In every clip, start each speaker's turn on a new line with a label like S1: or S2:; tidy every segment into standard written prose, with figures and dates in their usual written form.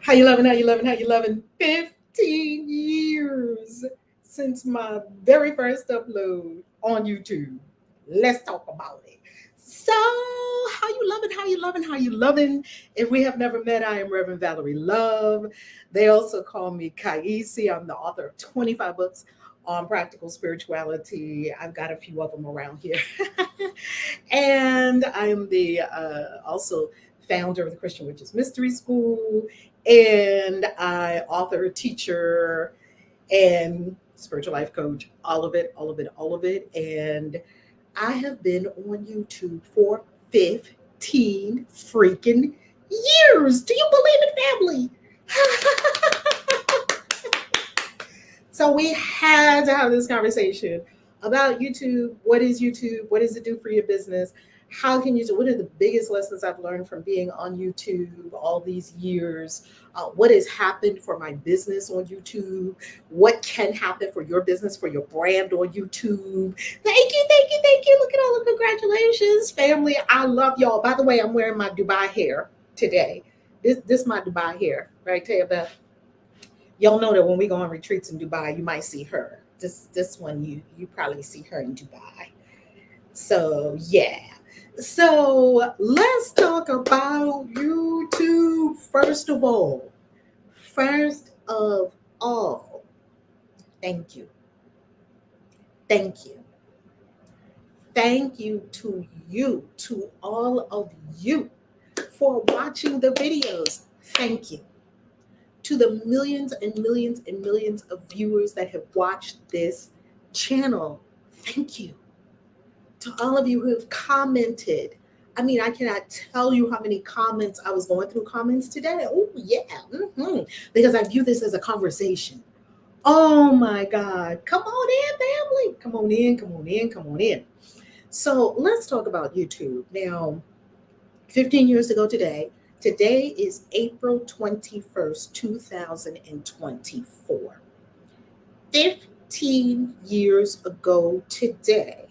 S1: How you loving? How you loving? How you loving? 15 years since my very first upload on YouTube. Let's talk about it. So, how you loving? How you loving? How you loving? If we have never met, I am Reverend Valerie Love. They also call me KAISI. I'm the author of 25 books on practical spirituality. I've got a few of them around here. And I am the also founder of the Christian Witches Mystery School, and I author, teacher, and spiritual life coach. All of it, all of it, all of it. And I have been on YouTube for 15 freaking years. Do you believe it, family? So we had to have this conversation about YouTube. What is YouTube? What does it do for your business? How can you do? What are the biggest lessons I've learned from being on YouTube all these years? What has happened for my business on YouTube? What can happen for your business, for your brand on YouTube? Thank you, thank you, thank you. Look at all the congratulations, family. I love y'all. By the way, I'm wearing my Dubai hair today. This is my Dubai hair, right, Taya Beth? Y'all know that when we go on retreats in Dubai, you might see her. This one you probably see her in Dubai. So yeah. So let's talk about YouTube first of all. First of all, thank you. Thank you. Thank you, to all of you for watching the videos. Thank you. To the millions and millions and millions of viewers that have watched this channel, thank you. To all of you who have commented. I mean, I cannot tell you how many comments I was going through comments today. Oh, yeah. Because I view this as a conversation. Oh, my God. Come on in, family. Come on in, come on in, come on in. So let's talk about YouTube. Now, 15 years ago today is April 21st, 2024. 15 years ago today,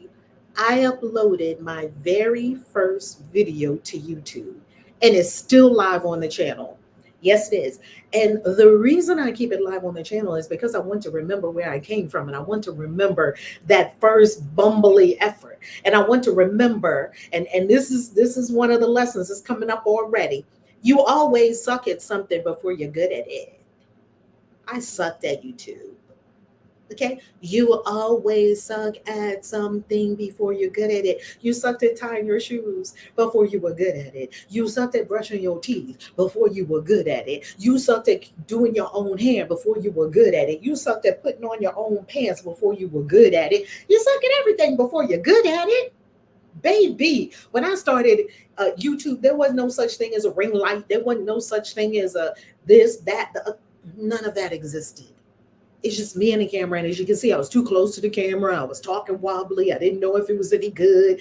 S1: I uploaded my very first video to YouTube, and it's still live on the channel. Yes, it is. And the reason I keep it live on the channel is because I want to remember where I came from, and I want to remember that first bumbly effort. And I want to remember, and this is one of the lessons that's coming up already. You always suck at something before you're good at it. I sucked at YouTube. Okay, you always suck at something before you're good at it. You sucked at tying your shoes before you were good at it. You sucked at brushing your teeth before you were good at it. You sucked at doing your own hair before you were good at it. You sucked at putting on your own pants before you were good at it. You suck at everything before you're good at it. Baby, when I started YouTube, there was no such thing as a ring light. There wasn't no such thing as a this, that, none of that existed. It's just me and the camera. And as you can see, I was too close to the camera. I was talking wobbly. I didn't know if it was any good.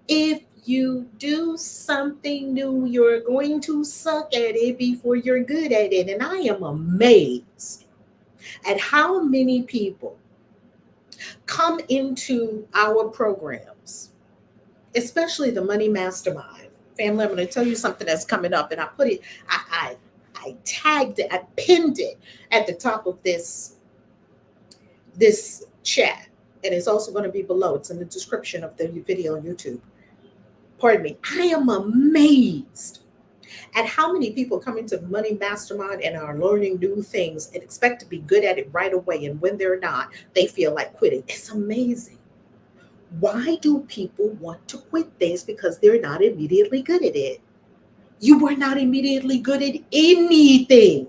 S1: If you do something new, you're going to suck at it before you're good at it. And I am amazed at how many people come into our programs, especially the Money Mastermind. Family, I'm going to tell you something that's coming up. And I put it, I tagged it, I pinned it at the top of this chat, and it's also going to be below. It's in the description of the video on YouTube. Pardon me. I am amazed at how many people come into Money Mastermind and are learning new things and expect to be good at it right away, and when they're not, they feel like quitting. It's amazing. Why do people want to quit things? Because they're not immediately good at it. You were not immediately good at anything.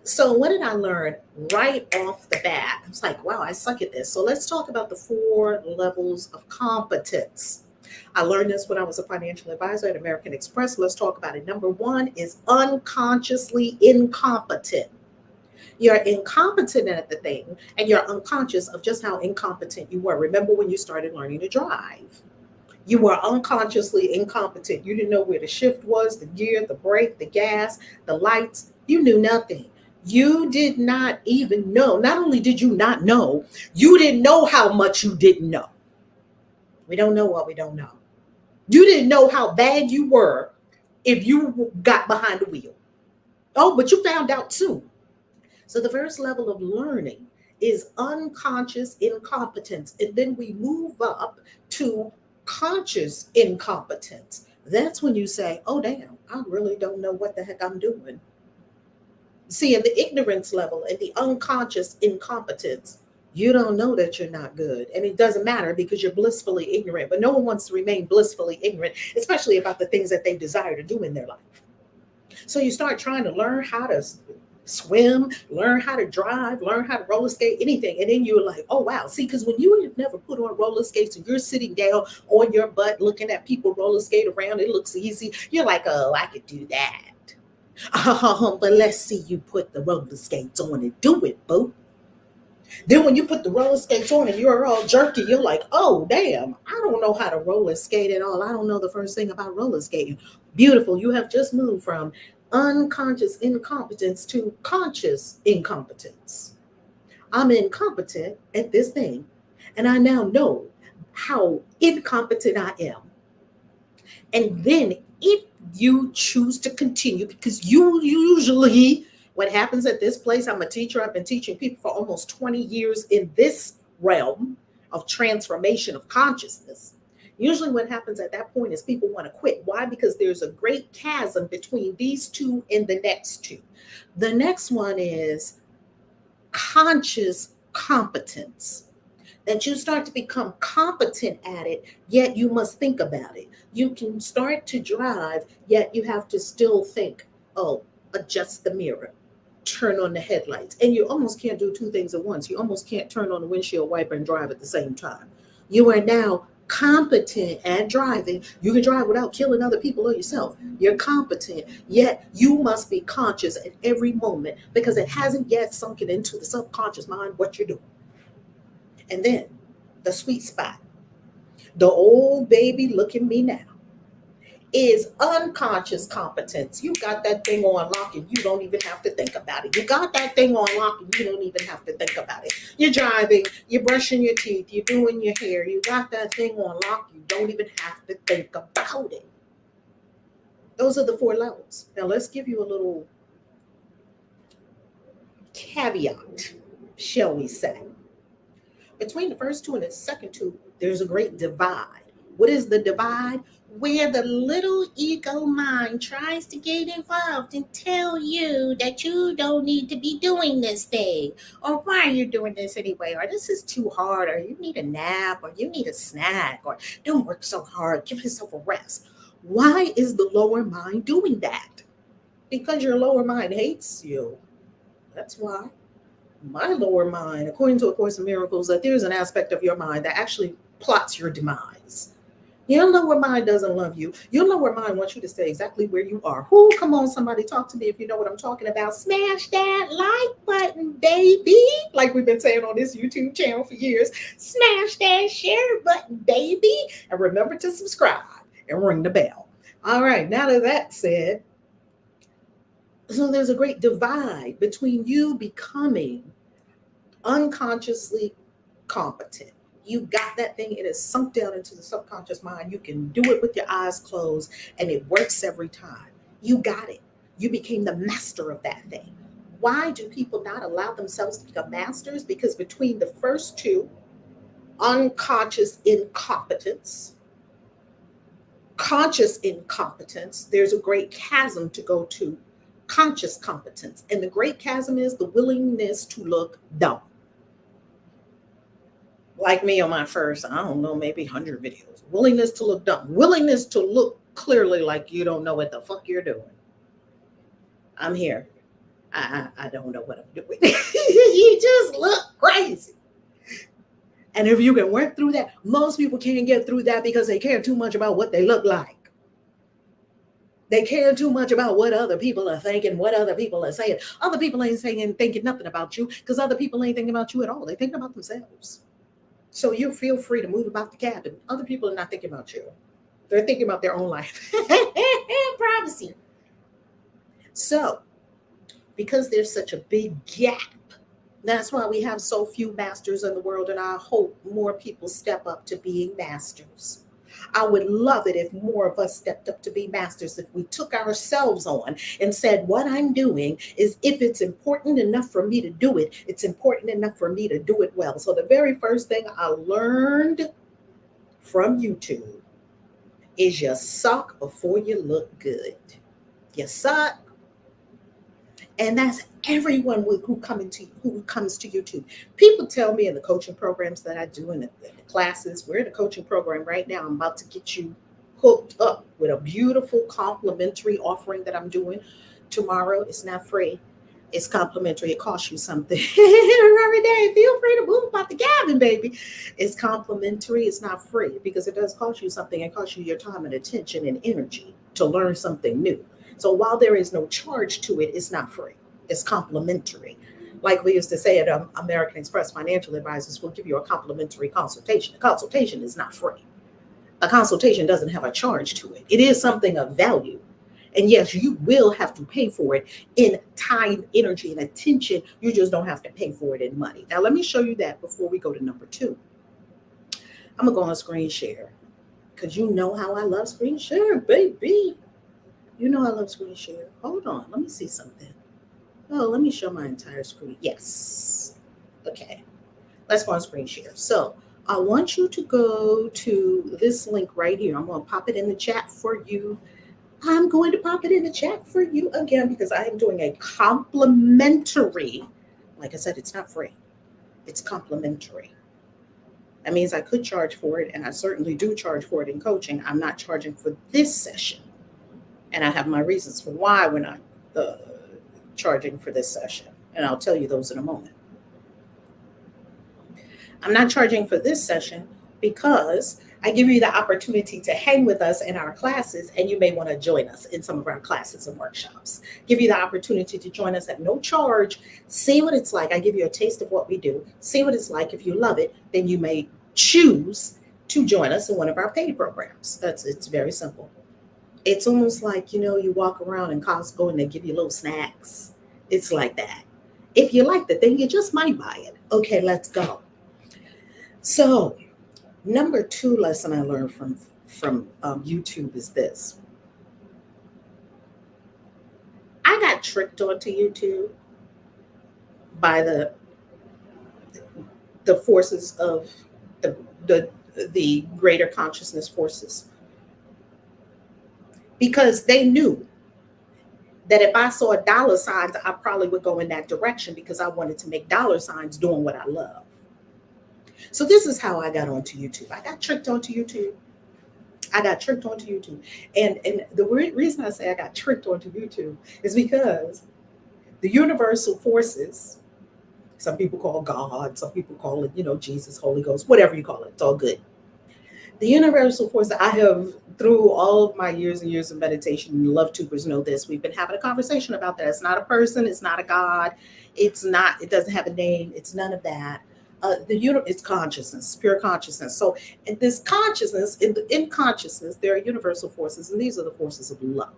S1: So what did I learn right off the bat? I was like, wow, I suck at this. So let's talk about the 4 levels of competence. I learned this when I was a financial advisor at American Express. Let's talk about it. Number 1 is unconsciously incompetent. You're incompetent at the thing, and you're unconscious of just how incompetent you were. Remember when you started learning to drive? You were unconsciously incompetent. You didn't know where the shift was, the gear, the brake, the gas, the lights. You knew nothing. You did not even know. Not only did you not know, you didn't know how much you didn't know. We don't know what we don't know. You didn't know how bad you were if you got behind the wheel. Oh, but you found out too. So the first level of learning is unconscious incompetence. And then we move up to conscious incompetence. That's when you say, oh, damn, I really don't know what the heck I'm doing. See, in the ignorance level and the unconscious incompetence, you don't know that you're not good. And it doesn't matter because you're blissfully ignorant. But no one wants to remain blissfully ignorant, especially about the things that they desire to do in their life. So you start trying to learn how to swim, learn how to drive, learn how to roller skate, anything. And then you're like, oh, wow. See, because when you have never put on roller skates and you're sitting down on your butt looking at people roller skate around, it looks easy. You're like, oh, I could do that. But let's see you put the roller skates on and do it, boo. Then when you put the roller skates on and you're all jerky, you're like, oh, damn, I don't know how to roller skate at all. I don't know the first thing about roller skating. Beautiful. You have just moved from unconscious incompetence to conscious incompetence. I'm incompetent at this thing, and I now know how incompetent I am. And then if you choose to continue, because you usually, what happens at this place, I'm a teacher, I've been teaching people for almost 20 years in this realm of transformation of consciousness. Usually, what happens at that point is people want to quit. Why? Because there's a great chasm between these two and the next two. The next one is conscious competence, that you start to become competent at it, yet you must think about it. You can start to drive, yet you have to still think, oh, adjust the mirror, turn on the headlights. And you almost can't do two things at once. You almost can't turn on the windshield wiper and drive at the same time. You are now competent at driving. You can drive without killing other people or yourself. You're competent, yet you must be conscious at every moment because it hasn't yet sunken into the subconscious mind what you're doing. And then the sweet spot, the old baby, look at me now, is unconscious competence. You got that thing on lock and you don't even have to think about it. You got that thing on lock and you don't even have to think about it. You're driving, you're brushing your teeth, you're doing your hair. You got that thing on lock. You don't even have to think about it. Those are the four levels. Now let's give you a little caveat, shall we say. Between the first two and the second two, there's a great divide. What is the divide? Where the little ego mind tries to get involved and tell you that you don't need to be doing this thing, or why are you doing this anyway, or this is too hard, or you need a nap, or you need a snack, or don't work so hard, give yourself a rest. Why is the lower mind doing that? Because your lower mind hates you. That's why. My lower mind, according to A Course in Miracles, that there's an aspect of your mind that actually plots your demise. Your lower mind doesn't love you. Your lower mind wants you to stay exactly where you are. Who? Come on, somebody talk to me if you know what I'm talking about. Smash that like button, baby. Like we've been saying on this YouTube channel for years. Smash that share button, baby. And remember to subscribe and ring the bell. All right, now that that's said, so there's a great divide between you becoming unconsciously competent. You got that thing, it is sunk down into the subconscious mind. You can do it with your eyes closed and it works every time. You got it. You became the master of that thing. Why do people not allow themselves to become masters? Because between the first two, unconscious incompetence, conscious incompetence, there's a great chasm to go to conscious competence. And the great chasm is the willingness to look dumb. Like me on my first, I don't know, maybe 100 videos. Willingness to look dumb. Willingness to look clearly like you don't know what the fuck you're doing. I'm here. I don't know what I'm doing. You just look crazy. And if you can work through that, most people can't get through that because they care too much about what they look like. They care too much about what other people are thinking, what other people are saying. Other people ain't saying thinking nothing about you because other people ain't thinking about you at all. They're thinking about themselves. So you feel free to move about the cabin. Other people are not thinking about you. They're thinking about their own life. Privacy. So, because there's such a big gap, that's why we have so few masters in the world, and I hope more people step up to being masters. I would love it if more of us stepped up to be masters, if we took ourselves on and said, what I'm doing is, if it's important enough for me to do it, it's important enough for me to do it well. So the very first thing I learned from YouTube is you suck before you look good. You suck. And that's everyone who comes to YouTube. People tell me in the coaching programs that I do, in the classes, we're in a coaching program right now. I'm about to get you hooked up with a beautiful complimentary offering that I'm doing tomorrow. It's not free. It's complimentary. It costs you something. Every day, feel free to move about the cabin, baby. It's complimentary. It's not free because it does cost you something. It costs you your time and attention and energy to learn something new. So while there is no charge to it, it's not free. It's complimentary. Like we used to say at American Express, financial advisors will give you a complimentary consultation. A consultation is not free. A consultation doesn't have a charge to it. It is something of value. And yes, you will have to pay for it in time, energy, and attention. You just don't have to pay for it in money. Now, let me show you that before we go to number 2. I'm going to go on screen share because you know how I love screen share, baby. You know I love screen share. Hold on. Let me see something. Oh, let me show my entire screen. Yes. Okay. Let's go on screen share. So I want you to go to this link right here. I'm going to pop it in the chat for you. I'm going to pop it in the chat for you again because I am doing a complimentary. Like I said, it's not free. It's complimentary. That means I could charge for it, and I certainly do charge for it in coaching. I'm not charging for this session. And I have my reasons for why we're not charging for this session. And I'll tell you those in a moment. I'm not charging for this session because I give you the opportunity to hang with us in our classes, and you may want to join us in some of our classes and workshops. Give you the opportunity to join us at no charge. See what it's like. I give you a taste of what we do. See what it's like. If you love it, then you may choose to join us in one of our paid programs. It's very simple. It's almost like, you walk around in Costco and they give you little snacks. It's like that. If you like the thing, you just might buy it. Okay, let's go. So, number 2 lesson I learned from YouTube is this. I got tricked onto YouTube by the forces of the greater consciousness forces, because they knew that if I saw dollar signs, I probably would go in that direction because I wanted to make dollar signs doing what I love. So this is how I got onto YouTube. I got tricked onto YouTube. And the reason I say I got tricked onto YouTube is because the universal forces, some people call God, some people call it, Jesus, Holy Ghost, whatever you call it, it's all good. The universal force, I have, through all of my years and years of meditation, love tubers know this. We've been having a conversation about that. It's not a person. It's not a God. It doesn't have a name. It's none of that. It's consciousness, pure consciousness. So in this consciousness, in consciousness, there are universal forces, and these are the forces of love.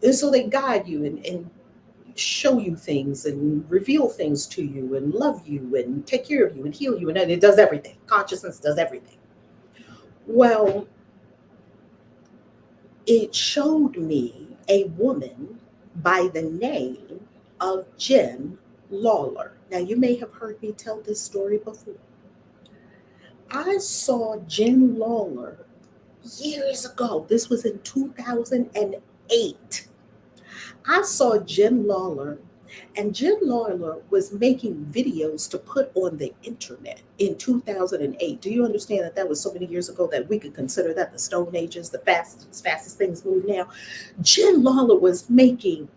S1: And so they guide you and show you things and reveal things to you and love you and take care of you and heal you. And it does everything. Consciousness does everything. Well, it showed me a woman by the name of Jen Lawler. Now, you may have heard me tell this story before. I saw Jen Lawler years ago. This was in 2008. I saw Jen Lawler, and Jen Lawler was making videos to put on the internet in 2008. Do you understand that was so many years ago that we could consider that the Stone Ages, the fastest things move now? Jen Lawler was making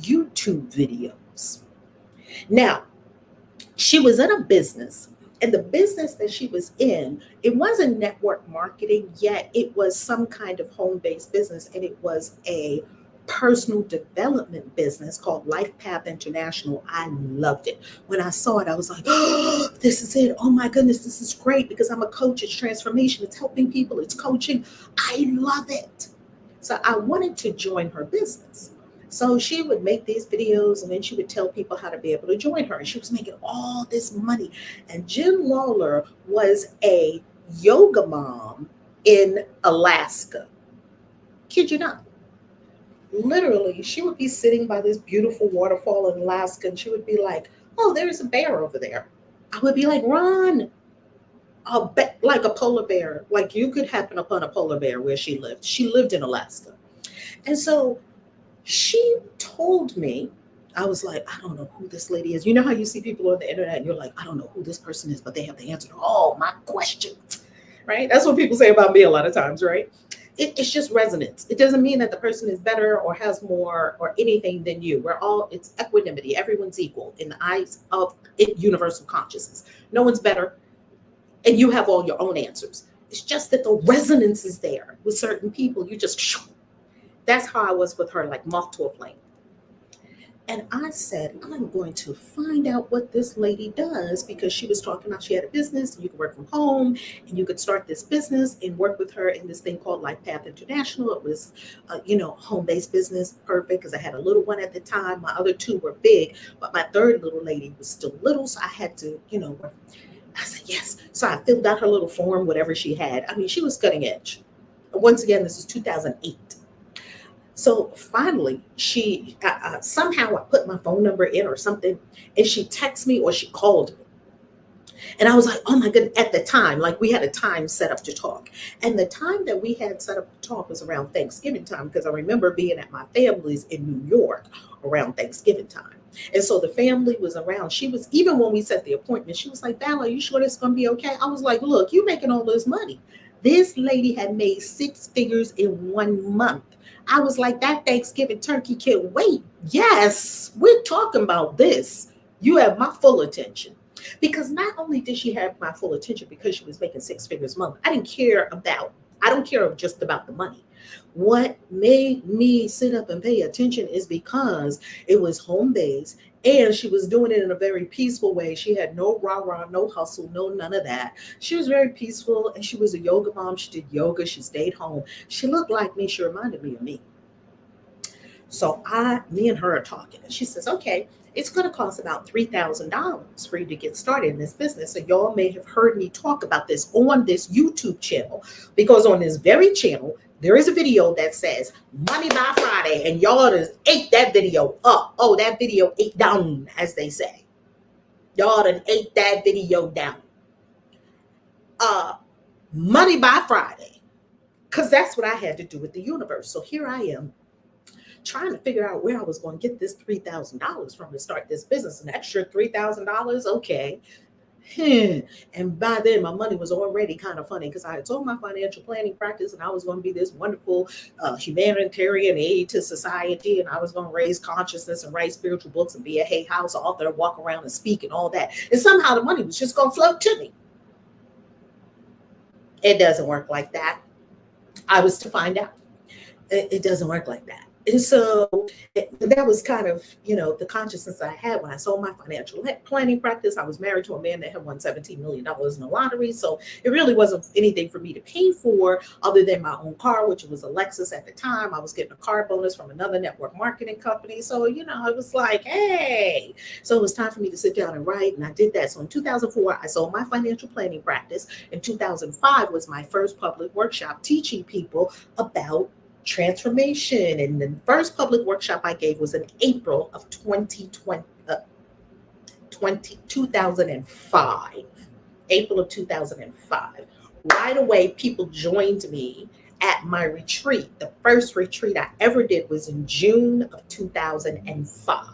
S1: YouTube videos. Now, she was in a business, and the business that she was in, it wasn't network marketing yet. It was some kind of home-based business, and it was a personal development business called Life Path International. I loved it. When I saw it, I was like, oh, this is it. Oh my goodness, this is great because I'm a coach. It's transformation. It's helping people. It's coaching. I love it. So I wanted to join her business. So she would make these videos, and then she would tell people how to be able to join her. And she was making all this money. And Jen Lawler was a yoga mom in Alaska. Kid you not. Literally, she would be sitting by this beautiful waterfall in Alaska and she would be like, "Oh, there's a bear over there." I would be like, "Run." Like a polar bear. Like you could happen upon a polar bear where she lived. She lived in Alaska. And so she told me, I was like, I don't know who this lady is. You know how you see people on the internet and you're like, I don't know who this person is, but they have the answer to all my questions, right? That's what people say about me a lot of times, right? It's just resonance. It doesn't mean that the person is better or has more or anything than you. We're all, it's equanimity. Everyone's equal in the eyes of universal consciousness. No one's better, and you have all your own answers. It's just that the resonance is there with certain people. You just, that's how I was with her, like moth to a flame. And I said, I'm going to find out what this lady does because she was talking about she had a business and you could work from home and you could start this business and work with her in this thing called Life Path International. It was, home-based business, perfect because I had a little one at the time. My other two were big, but my third little lady was still little. So I had to, I said, yes. So I filled out her little form, whatever she had. I mean, she was cutting edge. Once again, this is 2008. So finally, she somehow I put my phone number in or something, and she texted me or she called me. And I was like, oh my goodness, at the time, like we had a time set up to talk. And the time that we had set up to talk was around Thanksgiving time because I remember being at my family's in New York around Thanksgiving time. And so the family was around. She was, even when we set the appointment, she was like, Val, are you sure this is going to be okay? I was like, look, you making all this money. This lady had made six figures in 1 month. I was like, that Thanksgiving turkey can't wait. Yes, we're talking about this. You have my full attention. Because not only did she have my full attention because she was making six figures a month, I don't care just about the money. What made me sit up and pay attention is because it was home based and she was doing it in a very peaceful way. She had no rah rah, no hustle, no none of that. She was very peaceful and she was a yoga mom. She did yoga. She stayed home. She looked like me. She reminded me of me. So me and her are talking, and she says, "Okay, it's going to cost about $3,000 for you to get started in this business." So y'all may have heard me talk about this on this YouTube channel, because on this very channel there is a video that says "Money by Friday," and y'all just ate that video up. Oh, that video ate down, as they say. Y'all done ate that video down. Uh, Money by Friday, because that's what I had to do with the universe. So here I am trying to figure out where I was going to get this $3,000 from to start this business. An extra $3,000, okay. And by then, my money was already kind of funny because I had told my financial planning practice and I was going to be this wonderful humanitarian aid to society, and I was going to raise consciousness and write spiritual books and be a Hay House author, walk around and speak and all that. And somehow the money was just going to flow to me. It doesn't work like that. I was to find out. It doesn't work like that. And so that was kind of, the consciousness I had when I sold my financial planning practice. I was married to a man that had won $17 million in the lottery. So it really wasn't anything for me to pay for other than my own car, which was a Lexus at the time. I was getting a car bonus from another network marketing company. So, it was like, hey. So it was time for me to sit down and write. And I did that. So in 2004, I sold my financial planning practice. In 2005 was my first public workshop teaching people about transformation. And the first public workshop I gave was in April of 2005. April of 2005. Right away, people joined me at my retreat. The first retreat I ever did was in June of 2005.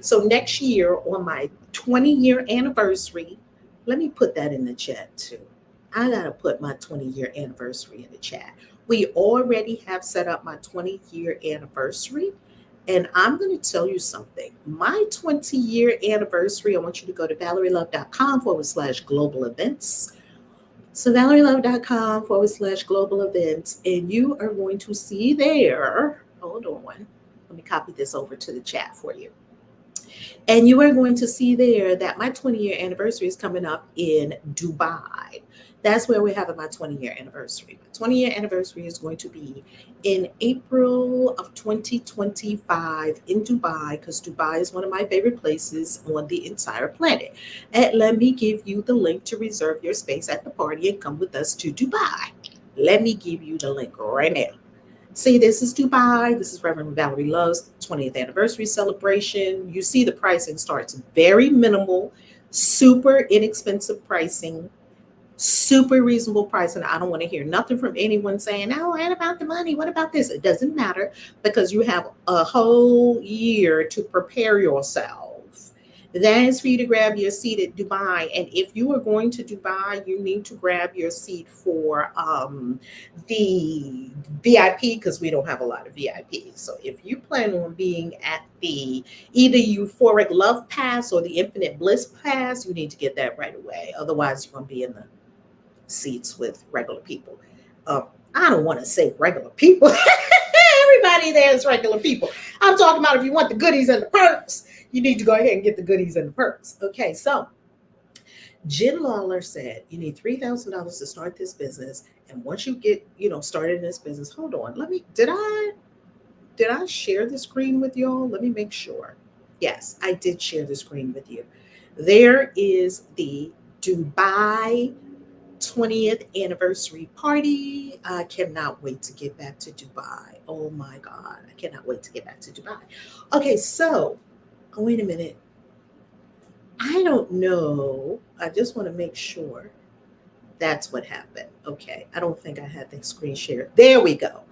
S1: So next year, on my 20-year anniversary, let me put that in the chat too. I got to put my 20-year anniversary in the chat. We already have set up my 20-year anniversary. And I'm going to tell you something. My 20-year anniversary, I want you to go to valerielove.com/global events. So valerielove.com/global events. And you are going to see there, hold on, let me copy this over to the chat for you. And you are going to see there that my 20-year anniversary is coming up in Dubai. That's where we're having my 20-year anniversary. My 20-year anniversary is going to be in April of 2025 in Dubai, because Dubai is one of my favorite places on the entire planet. And let me give you the link to reserve your space at the party and come with us to Dubai. Let me give you the link right now. See, this is Dubai. This is Reverend Valerie Love's 20th anniversary celebration. You see, the pricing starts very minimal, super inexpensive pricing, super reasonable price. And I don't want to hear nothing from anyone saying, oh, what about the money? What about this? It doesn't matter because you have a whole year to prepare yourself. That is for you to grab your seat at Dubai. And if you are going to Dubai, you need to grab your seat for the VIP because we don't have a lot of VIPs. So if you plan on being at the either Euphoric Love Pass or the Infinite Bliss Pass, you need to get that right away. Otherwise, you're going to be in the seats with regular people. I don't want to say regular people. Everybody there is regular people. I'm talking about if you want the goodies and the perks, you need to go ahead and get the goodies and the perks. Okay, so Jen Lawler said you need $3,000 to start this business, and once you get started in this business, hold on. Did I share the screen with y'all? Let me make sure. Yes, I did share the screen with you. There is the Dubai 20th anniversary party. I cannot wait to get back to Dubai. Oh my God. I cannot wait to get back to Dubai. Okay, so, wait a minute. I don't know. I just want to make sure that's what happened. Okay, I don't think I had the screen share. There we go.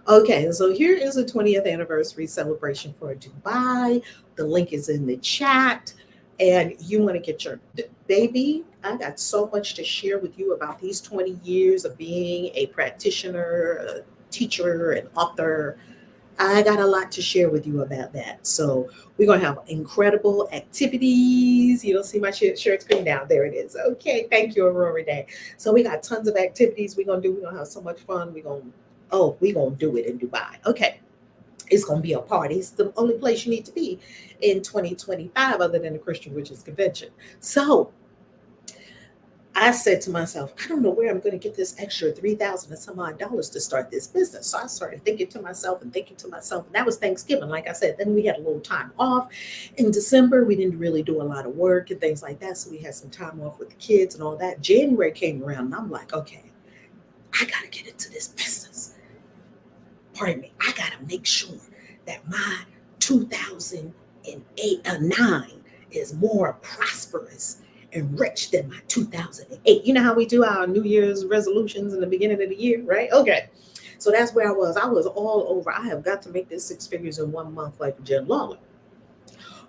S1: Okay, so here is a 20th anniversary celebration for Dubai. The link is in the chat. And you want to get your baby. I got so much to share with you about these 20 years of being a practitioner, a teacher, an author. I got a lot to share with you about that. So we're going to have incredible activities. You don't see my share screen now. There it is. Okay. Thank you, Aurora Day. So we got tons of activities we're going to do. We're going to have so much fun. We're going to do it in Dubai. Okay. It's going to be a party. It's the only place you need to be in 2025 other than the Christian Witches Convention. So I said to myself, I don't know where I'm going to get this extra 3,000 and some odd dollars to start this business. So I started thinking to myself, and that was Thanksgiving. Like I said, then we had a little time off in December. We didn't really do a lot of work and things like that. So we had some time off with the kids and all that. January came around and I'm like, okay, I got to get into this business. Pardon me. I got to make sure that my 2009 is more prosperous and rich than my 2008. You know how we do our New Year's resolutions in the beginning of the year, right? Okay. So that's where I was. I was all over. I have got to make this 6 figures in 1 month like Jen Lawler.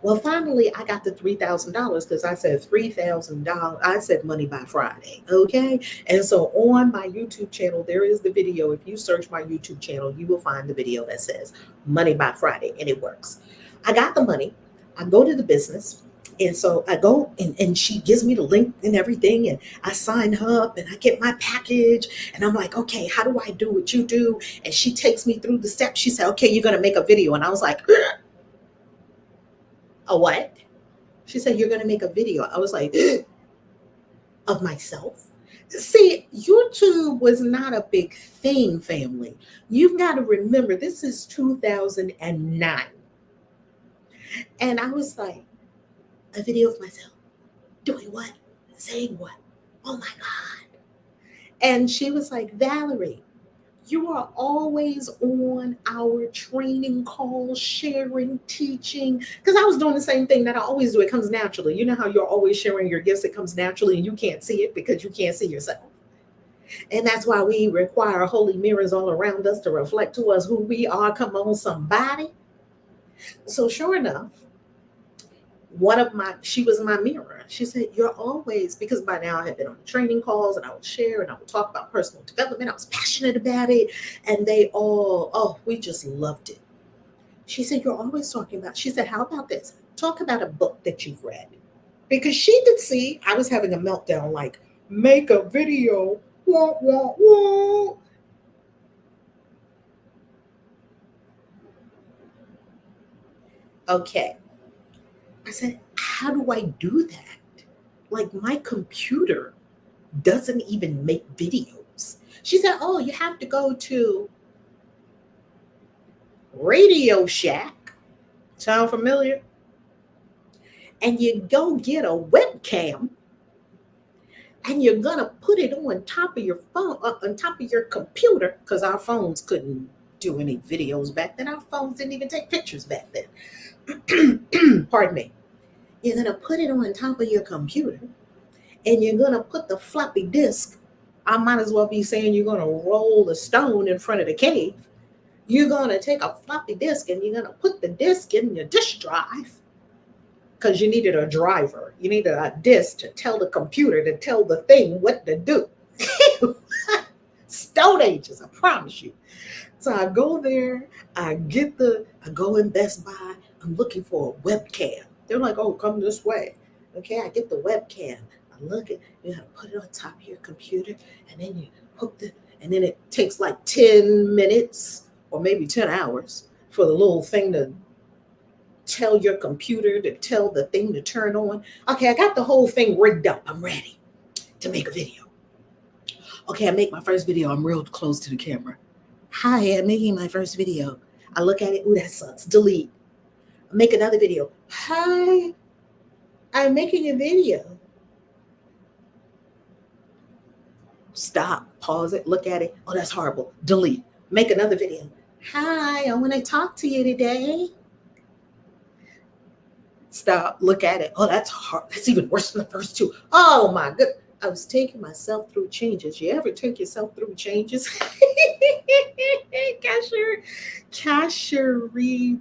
S1: Well, finally, I got the $3,000 because I said $3,000. I said money by Friday. Okay. And so on my YouTube channel, there is the video. If you search my YouTube channel, you will find the video that says money by Friday, and it works. I got the money. I go to the business. And so I go and she gives me the link and everything. And I sign her up and I get my package. And I'm like, okay, how do I do what you do? And she takes me through the steps. She said, okay, you're going to make a video. And I was like, a what? She said, you're going to make a video. I was like, of myself? See, YouTube was not a big thing, family. You've got to remember, this is 2009. And I was like, a video of myself. Doing what? Saying what? Oh my God. And she was like, Valerie, you are always on our training calls, sharing, teaching. Because I was doing the same thing that I always do. It comes naturally. You know how you're always sharing your gifts. It comes naturally and you can't see it because you can't see yourself. And that's why we require holy mirrors all around us to reflect to us who we are. Come on, somebody. So sure enough, she was my mirror. She said, you're always, because by now I had been on training calls and I would share and I would talk about personal development. I was passionate about it. And they all, we just loved it. She said, you're always talking about, she said, how about this? Talk about a book that you've read. Because she could see I was having a meltdown, like, make a video. Wah, wah, wah. Okay. I said, how do I do that? Like, my computer doesn't even make videos. She said, oh, you have to go to Radio Shack. Sound familiar? And you go get a webcam and you're gonna put it on top of your phone, on top of your computer, because our phones couldn't do any videos back then. Our phones didn't even take pictures back then. Pardon me. You're gonna put it on top of your computer, and you're gonna put the floppy disk. I might as well be saying you're gonna roll the stone in front of the cave. You're gonna take a floppy disk and you're gonna put the disk in your disk drive, because you needed a driver. You needed a disk to tell the computer, to tell the thing what to do. Stone Ages, I promise you. So I go there, I go in Best Buy, I'm looking for a webcam. They're like, oh, come this way. Okay, I get the webcam. I look at, you gotta put it on top of your computer, and then you hook the, and then it takes like 10 minutes or maybe 10 hours for the little thing to tell your computer, to tell the thing to turn on. Okay, I got the whole thing rigged up. I'm ready to make a video. Okay, I make my first video. I'm real close to the camera. Hi, I'm making my first video. I look at it. Ooh, that sucks. Delete. Make another video. Hi, I'm making a video. Stop. Pause it. Look at it. Oh, that's horrible. Delete. Make another video. Hi, I want to talk to you today. Stop. Look at it. Oh, that's hard. That's even worse than the first two. Oh my good. I was taking myself through changes. You ever take yourself through changes? Cashier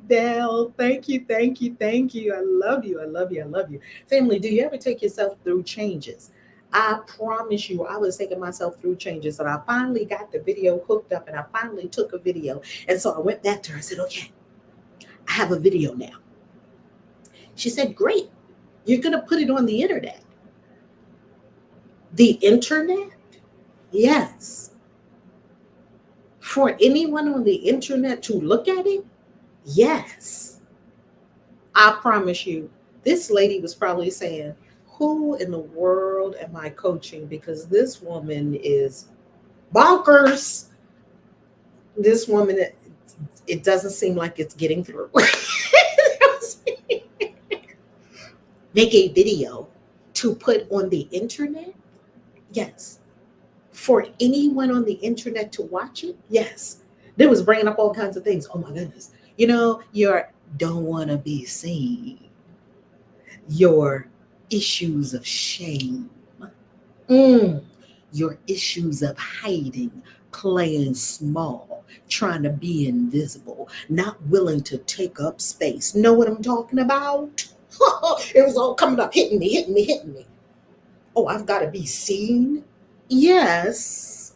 S1: Bell. Thank you, thank you, thank you. I love you. I love you. I love you. Family, do you ever take yourself through changes? I promise you, I was taking myself through changes, and I finally got the video hooked up, and I finally took a video. And so I went back to her and said, okay, I have a video now. She said, great. You're going to put it on the internet. The internet? Yes. For anyone on the internet to look at it? Yes. I promise you, this lady was probably saying, who in the world am I coaching? Because this woman is bonkers. This woman, it doesn't seem like it's getting through. Make a video to put on the internet? Yes. For anyone on the internet to watch it? Yes. They was bringing up all kinds of things. Oh my goodness. Your don't want to be seen. Your issues of shame. Your issues of hiding, playing small, trying to be invisible, not willing to take up space. Know what I'm talking about? It was all coming up, hitting me, hitting me, hitting me. Oh, I've got to be seen? Yes.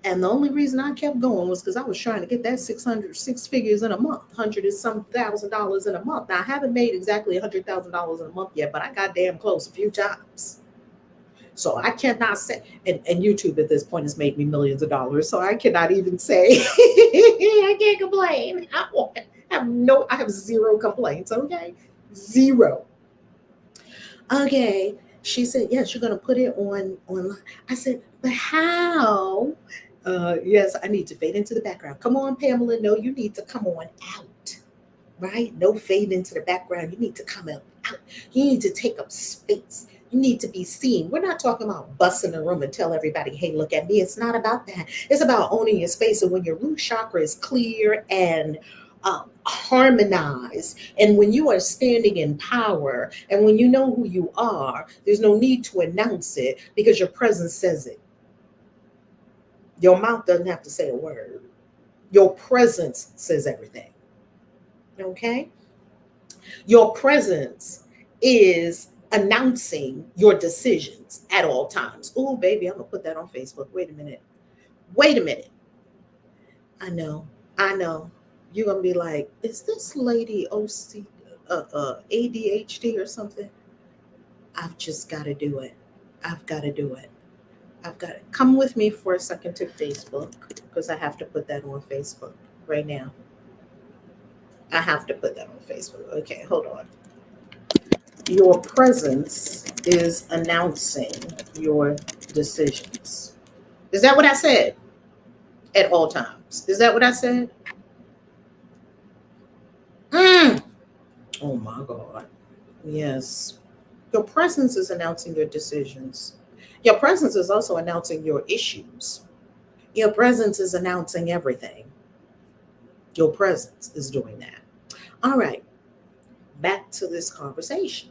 S1: And the only reason I kept going was because I was trying to get that 6 figures in a month, hundred and some $1,000 in a month. Now I haven't made exactly $100,000 in a month yet, but I got damn close a few times. So I cannot say, and YouTube at this point has made me millions of dollars. So I cannot even say I can't complain. I have zero complaints. Okay, zero. Okay, she said, yes, you're gonna put it online. I said, but how? Yes, I need to fade into the background. Come on, Pamela. No, you need to come on out, right? No fade into the background. You need to come out. You need to take up space. You need to be seen. We're not talking about busting the room and tell everybody, hey, look at me. It's not about that. It's about owning your space. And when your root chakra is clear and harmonized, and when you are standing in power, and when you know who you are, there's no need to announce it because your presence says it. Your mouth doesn't have to say a word. Your presence says everything. Okay? Your presence is announcing your decisions at all times. Oh, baby, I'm going to put that on Facebook. Wait a minute. Wait a minute. I know. You're going to be like, is this lady ADHD or something? I've just got to do it. I've got to do it. I've got to come with me for a second to Facebook because I have to put that on Facebook right now. I have to put that on Facebook. Okay, hold on. Your presence is announcing your decisions. Is that what I said? At all times. Is that what I said? Oh my God. Yes. Your presence is announcing your decisions. Your presence is also announcing your issues. Your presence is announcing everything. Your presence is doing that. All right, back to this conversation.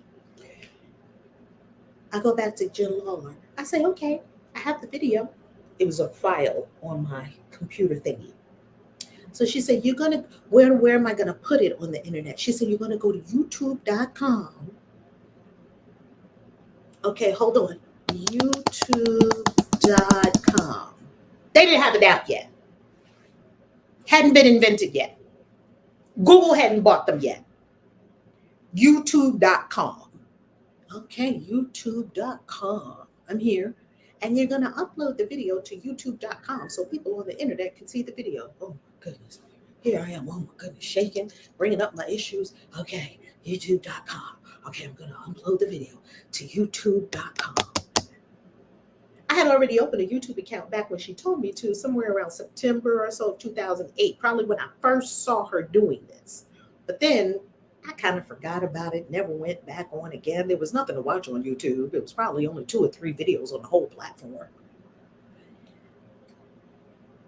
S1: I go back to Jen Lawler. I say, okay, I have the video. It was a file on my computer thingy. So she said, you're gonna where am I gonna put it on the internet? She said, you're gonna go to youtube.com. Okay, hold on. youtube.com. They didn't have it out yet. Hadn't been invented yet. Google hadn't bought them yet. youtube.com. Okay, youtube.com. I'm here. And you're going to upload the video to youtube.com so people on the internet can see the video. Oh, my goodness. Here I am. Oh, my goodness. Shaking, bringing up my issues. Okay, youtube.com. Okay, I'm going to upload the video to youtube.com. I had already opened a YouTube account back when she told me to, somewhere around September or so of 2008, probably when I first saw her doing this. But then I kind of forgot about it, never went back on again. There was nothing to watch on YouTube. It was probably only 2 or 3 videos on the whole platform.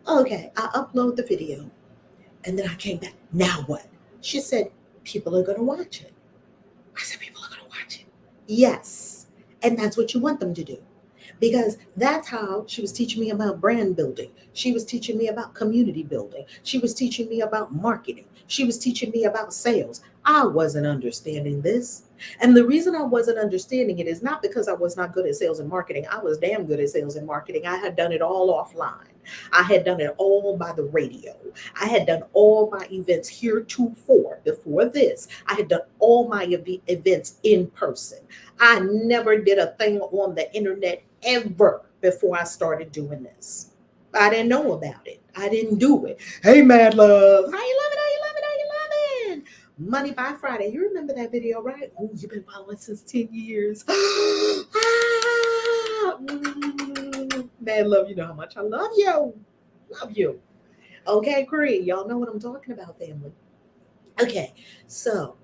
S1: Okay, I upload the video and then I came back. Now what? She said, people are going to watch it. I said, people are going to watch it. Yes. And that's what you want them to do. Because that's how she was teaching me about brand building. She was teaching me about community building. She was teaching me about marketing. She was teaching me about sales. I wasn't understanding this. And the reason I wasn't understanding it is not because I was not good at sales and marketing. I was damn good at sales and marketing. I had done it all offline. I had done it all by the radio. I had done all my events heretofore. Before this, I had done all my events in person. I never did a thing on the internet ever before I started doing this. I didn't know about it. I didn't do it. Hey, Mad Love. How you loving? How you loving? How you loving? Money by Friday. You remember that video, right? Oh, you've been following since 10 years. Mad Love, you know how much I love you. Love you. Okay, Cree. Y'all know what I'm talking about, family. Okay, so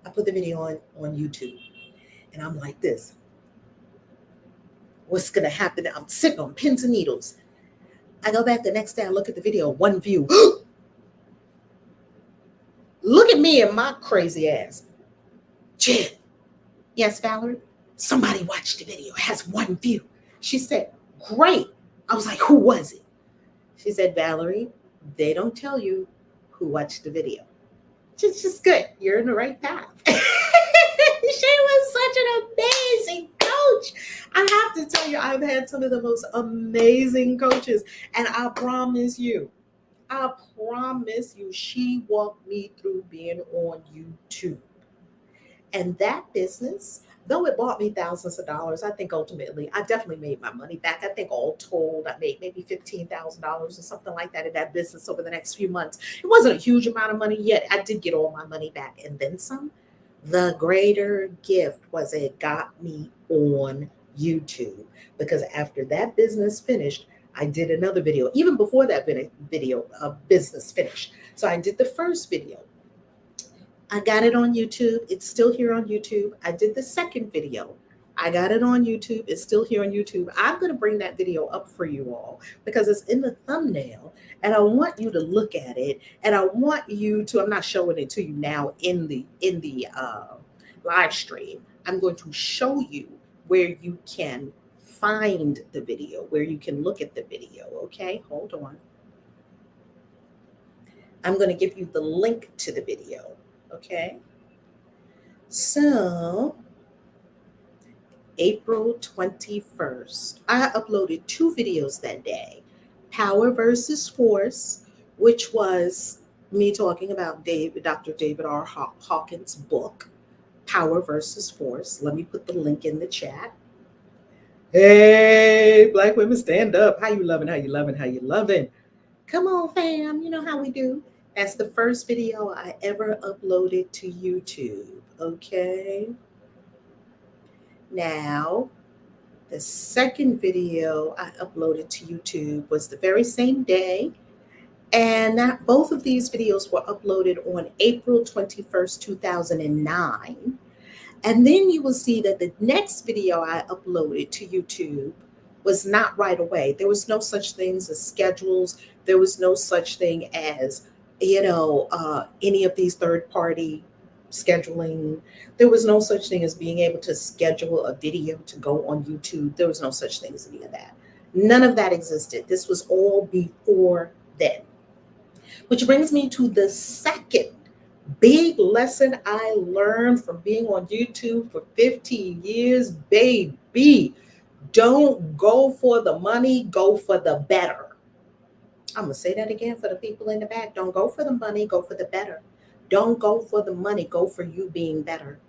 S1: I put the video on YouTube. And I'm like this. What's going to happen? I'm sitting on pins and needles. I go back the next day, I look at the video, 1 view. Look at me and my crazy ass. Jen. Yes, Valerie? Somebody watched the video. It has 1 view. She said, great. I was like, who was it? She said, Valerie, they don't tell you who watched the video. It's just good. You're in the right path. She was such an amazing coach. I have to tell you, I've had some of the most amazing coaches. And I promise you, she walked me through being on YouTube. And that business, though it bought me thousands of dollars, I think ultimately I definitely made my money back. I think all told, I made maybe $15,000 or something like that in that business over the next few months. It wasn't a huge amount of money yet. I did get all my money back and then some. The greater gift was it got me on YouTube, because after that business finished, I did another video, even before that video business finished. So I did the first video. I got it on YouTube. It's still here on YouTube. I did the second video. I got it on YouTube. It's still here on YouTube. I'm going to bring that video up for you all because it's in the thumbnail and I want you to look at it. And I want you to, I'm not showing it to you now in the live stream. I'm going to show you where you can find the video, where you can look at the video. Okay, hold on. I'm going to give you the link to the video. Okay, so April 21st, I uploaded 2 videos that day. Power versus Force, which was me talking about Dr. David R. Hawkins' book, Power versus Force. Let me put the link in the chat. Hey, Black women, stand up. How you loving? How you loving? How you loving? Come on, fam. You know how we do. That's the first video I ever uploaded to YouTube. Okay. Now, the second video I uploaded to YouTube was the very same day. And both of these videos were uploaded on April 21st, 2009. And then you will see that the next video I uploaded to YouTube was not right away. There was no such things as schedules. There was no such thing as, any of these third party scheduling. There was no such thing as being able to schedule a video to go on YouTube. There was no such thing as any of that. None of that existed. This was all before then. Which brings me to the second big lesson I learned from being on YouTube for 15 years, baby. Don't go for the money, go for the better. I'm going to say that again for the people in the back. Don't go for the money, go for the better. Don't go for the money, go for you being better.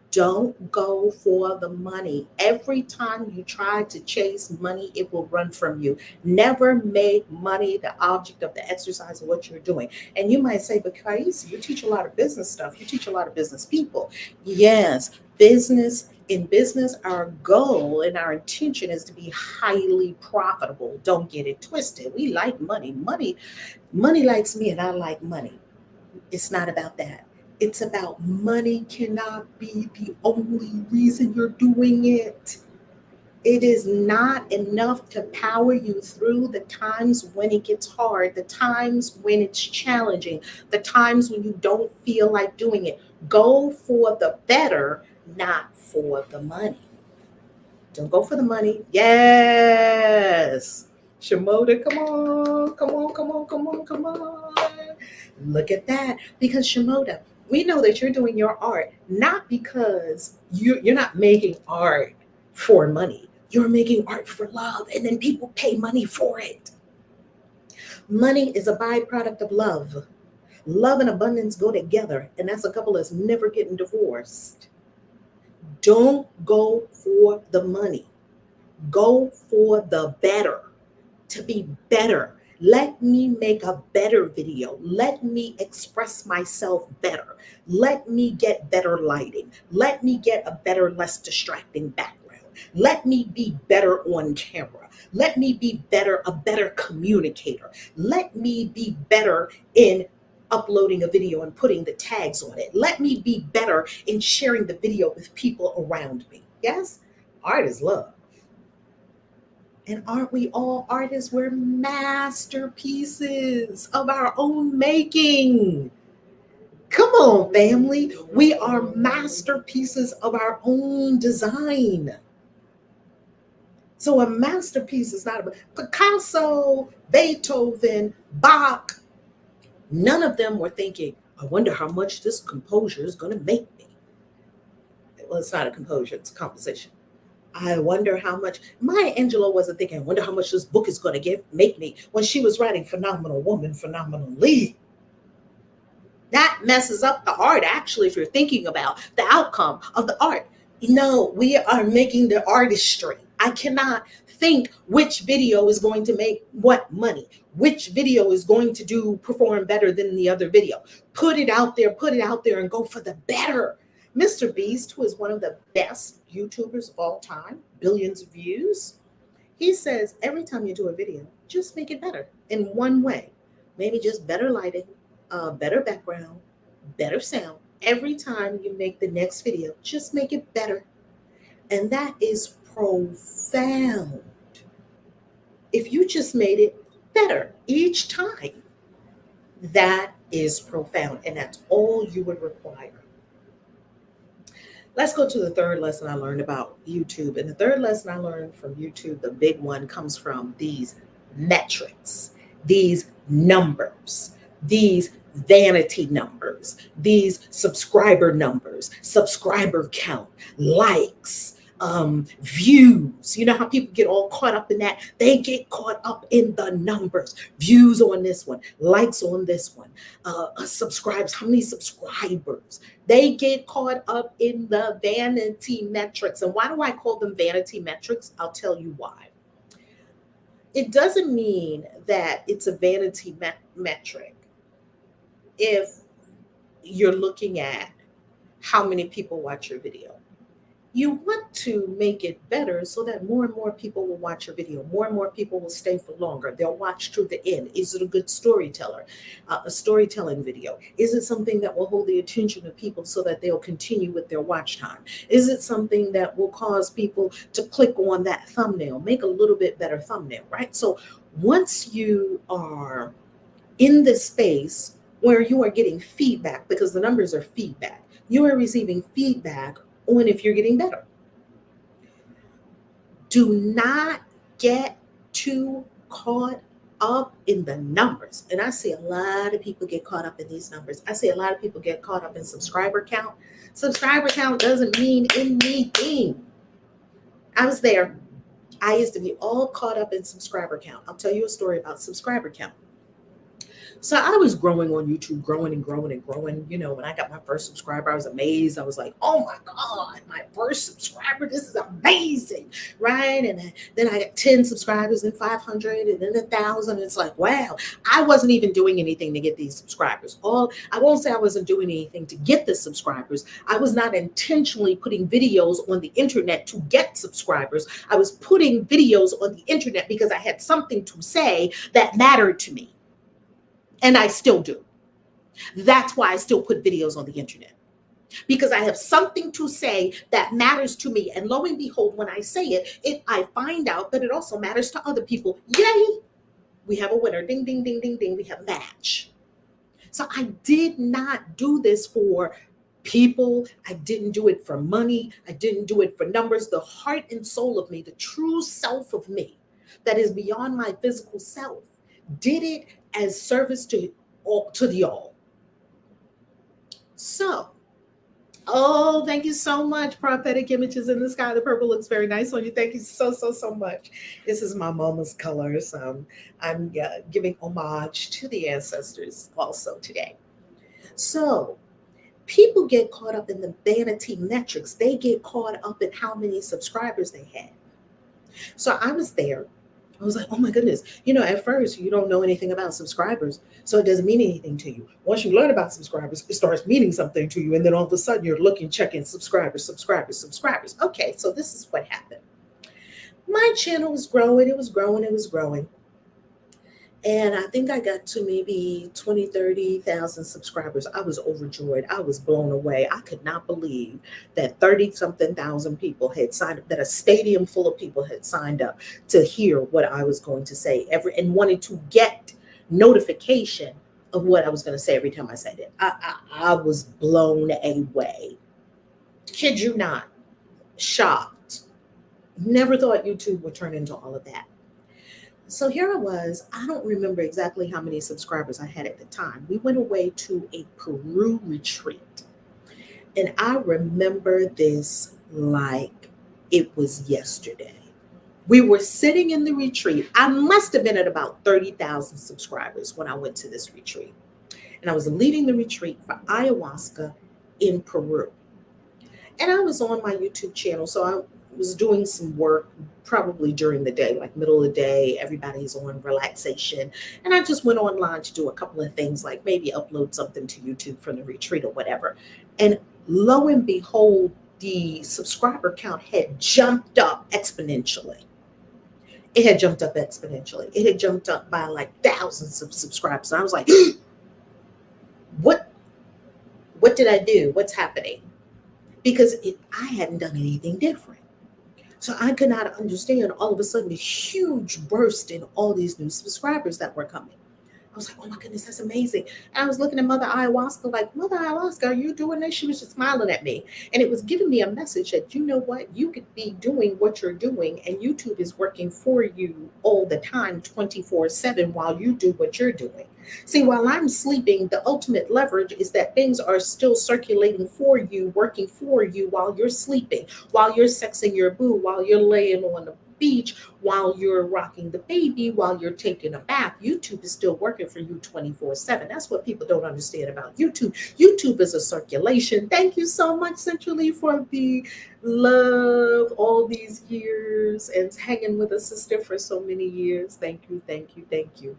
S1: Don't go for the money. Every time you try to chase money, it will run from you. Never make money the object of the exercise of what you're doing. And you might say, but KAISI, you teach a lot of business stuff. You teach a lot of business people. Yes, in business, our goal and our intention is to be highly profitable. Don't get it twisted. We like money. Money likes me, and I like money. It's not about that. It's about money cannot be the only reason you're doing it. It is not enough to power you through the times when it gets hard, the times when it's challenging, the times when you don't feel like doing it. Go for the better, not for the money. Don't go for the money. Yes. Shimoda, come on, come on, come on, come on, come on. Look at that. Because Shimoda, we know that you're doing your art not because you're not making art for money. You're making art for love, and then people pay money for it. Money is a byproduct of love. Love and abundance go together, and that's a couple that's never getting divorced. Don't go for the money. Go for the better, to be better. Let me make a better video. Let me express myself better. Let me get better lighting. Let me get a better, less distracting background. Let me be better on camera. Let me be better, a better communicator. Let me be better in uploading a video and putting the tags on it. Let me be better in sharing the video with people around me. Yes, art is love. And aren't we all artists? We're masterpieces of our own making. Come on, family. We are masterpieces of our own design. So a masterpiece is not about Picasso, Beethoven, Bach. None of them were thinking, I wonder how much this composure is going to make me. Well, it's not a composure, it's a composition. I wonder how much Maya Angelou wasn't thinking, I wonder how much this book is going to make me when she was writing Phenomenal Woman, Phenomenally. That messes up the art, actually, if you're thinking about the outcome of the art. No, we are making the artistry. I cannot think which video is going to make what money, which video is going to perform better than the other video. Put it out there, and go for the better. Mr. Beast, who is one of the best YouTubers of all time, billions of views, he says every time you do a video, just make it better in one way. Maybe just better lighting, better background, better sound. Every time you make the next video, just make it better. And that is profound. If you just made it better each time, that is profound. And that's all you would require. Let's go to the third lesson I learned about YouTube. And the third lesson I learned from YouTube, the big one, comes from these metrics, these numbers, these vanity numbers, these subscriber numbers, subscriber count, likes, views. You know how people get all caught up in that? They get caught up in the numbers. Views on this one, likes on this one, subscribes, how many subscribers. They get caught up in the vanity metrics. And why do I call them vanity metrics? I'll tell you why. It doesn't mean that it's a vanity metric if you're looking at how many people watch your video. You want to make it better so that more and more people will watch your video. More and more people will stay for longer. They'll watch to the end. Is it a good storyteller? A storytelling video? Is it something that will hold the attention of people so that they'll continue with their watch time? Is it something that will cause people to click on that thumbnail, make a little bit better thumbnail, right? So once you are in this space where you are getting feedback, because the numbers are feedback, you are receiving feedback on if you're getting better. Do not get too caught up in the numbers. And I see a lot of people get caught up in these numbers. I see a lot of people get caught up in subscriber count. Subscriber count doesn't mean anything. I was there. I used to be all caught up in subscriber count. I'll tell you a story about subscriber count. So I was growing on YouTube, growing and growing and growing. You know, when I got my first subscriber, I was amazed. I was like, oh my God, my first subscriber, this is amazing, right? And then I got 10 subscribers and 500 and then 1,000. It's like, wow, I wasn't even doing anything to get these subscribers. I won't say I wasn't doing anything to get the subscribers. I was not intentionally putting videos on the internet to get subscribers. I was putting videos on the internet because I had something to say that mattered to me. And I still do. That's why I still put videos on the internet, because I have something to say that matters to me. And lo and behold, when I say it, I find out that it also matters to other people. Yay! We have a winner. Ding, ding, ding, ding, ding. We have a match. So I did not do this for people. I didn't do it for money. I didn't do it for numbers. The heart and soul of me, the true self of me that is beyond my physical self, did it as service to the all. So, oh, thank you so much. Prophetic images in the sky. The purple looks very nice on you. Thank you so, so, so much. This is my mama's colors. I'm giving homage to the ancestors also today. So, people get caught up in the vanity metrics. They get caught up in how many subscribers they had. So I was there. I was like, oh my goodness. You know, at first, you don't know anything about subscribers, so it doesn't mean anything to you. Once you learn about subscribers, it starts meaning something to you. And then all of a sudden, you're looking, checking subscribers, subscribers, subscribers. Okay, so this is what happened. My channel was growing. It was growing. It was growing. And I think I got to maybe 20, 30,000 subscribers. I was overjoyed. I was blown away. I could not believe that 30 something thousand people had signed up, that a stadium full of people had signed up to hear what I was going to say and wanted to get notification of what I was going to say every time I said it. I was blown away. Kid you not. Shocked. Never thought YouTube would turn into all of that. So here I was. I don't remember exactly how many subscribers I had at the time. We went away to a Peru retreat. And I remember this like it was yesterday. We were sitting in the retreat. I must have been at about 30,000 subscribers when I went to this retreat. And I was leading the retreat for ayahuasca in Peru. And I was on my YouTube channel. So I was doing some work probably during the day, like middle of the day. Everybody's on relaxation. And I just went online to do a couple of things, like maybe upload something to YouTube from the retreat or whatever. And lo and behold, the subscriber count had jumped up exponentially. It had jumped up exponentially. It had jumped up by like thousands of subscribers. And I was like, what did I do? What's happening? Because I hadn't done anything different. So I could not understand all of a sudden the huge burst in all these new subscribers that were coming. I was like, oh my goodness, that's amazing. And I was looking at Mother Ayahuasca like, Mother Ayahuasca, are you doing this? She was just smiling at me. And it was giving me a message that, you know what, you could be doing what you're doing and YouTube is working for you all the time, 24/7 while you do what you're doing. See, while I'm sleeping, the ultimate leverage is that things are still circulating for you, working for you while you're sleeping, while you're sexing your boo, while you're laying on the beach, while you're rocking the baby, while you're taking a bath. YouTube is still working for you 24/7. That's what people don't understand about YouTube. YouTube is a circulation. Thank you so much, Centrally, for the love all these years and hanging with a sister for so many years. Thank you, thank you, thank you.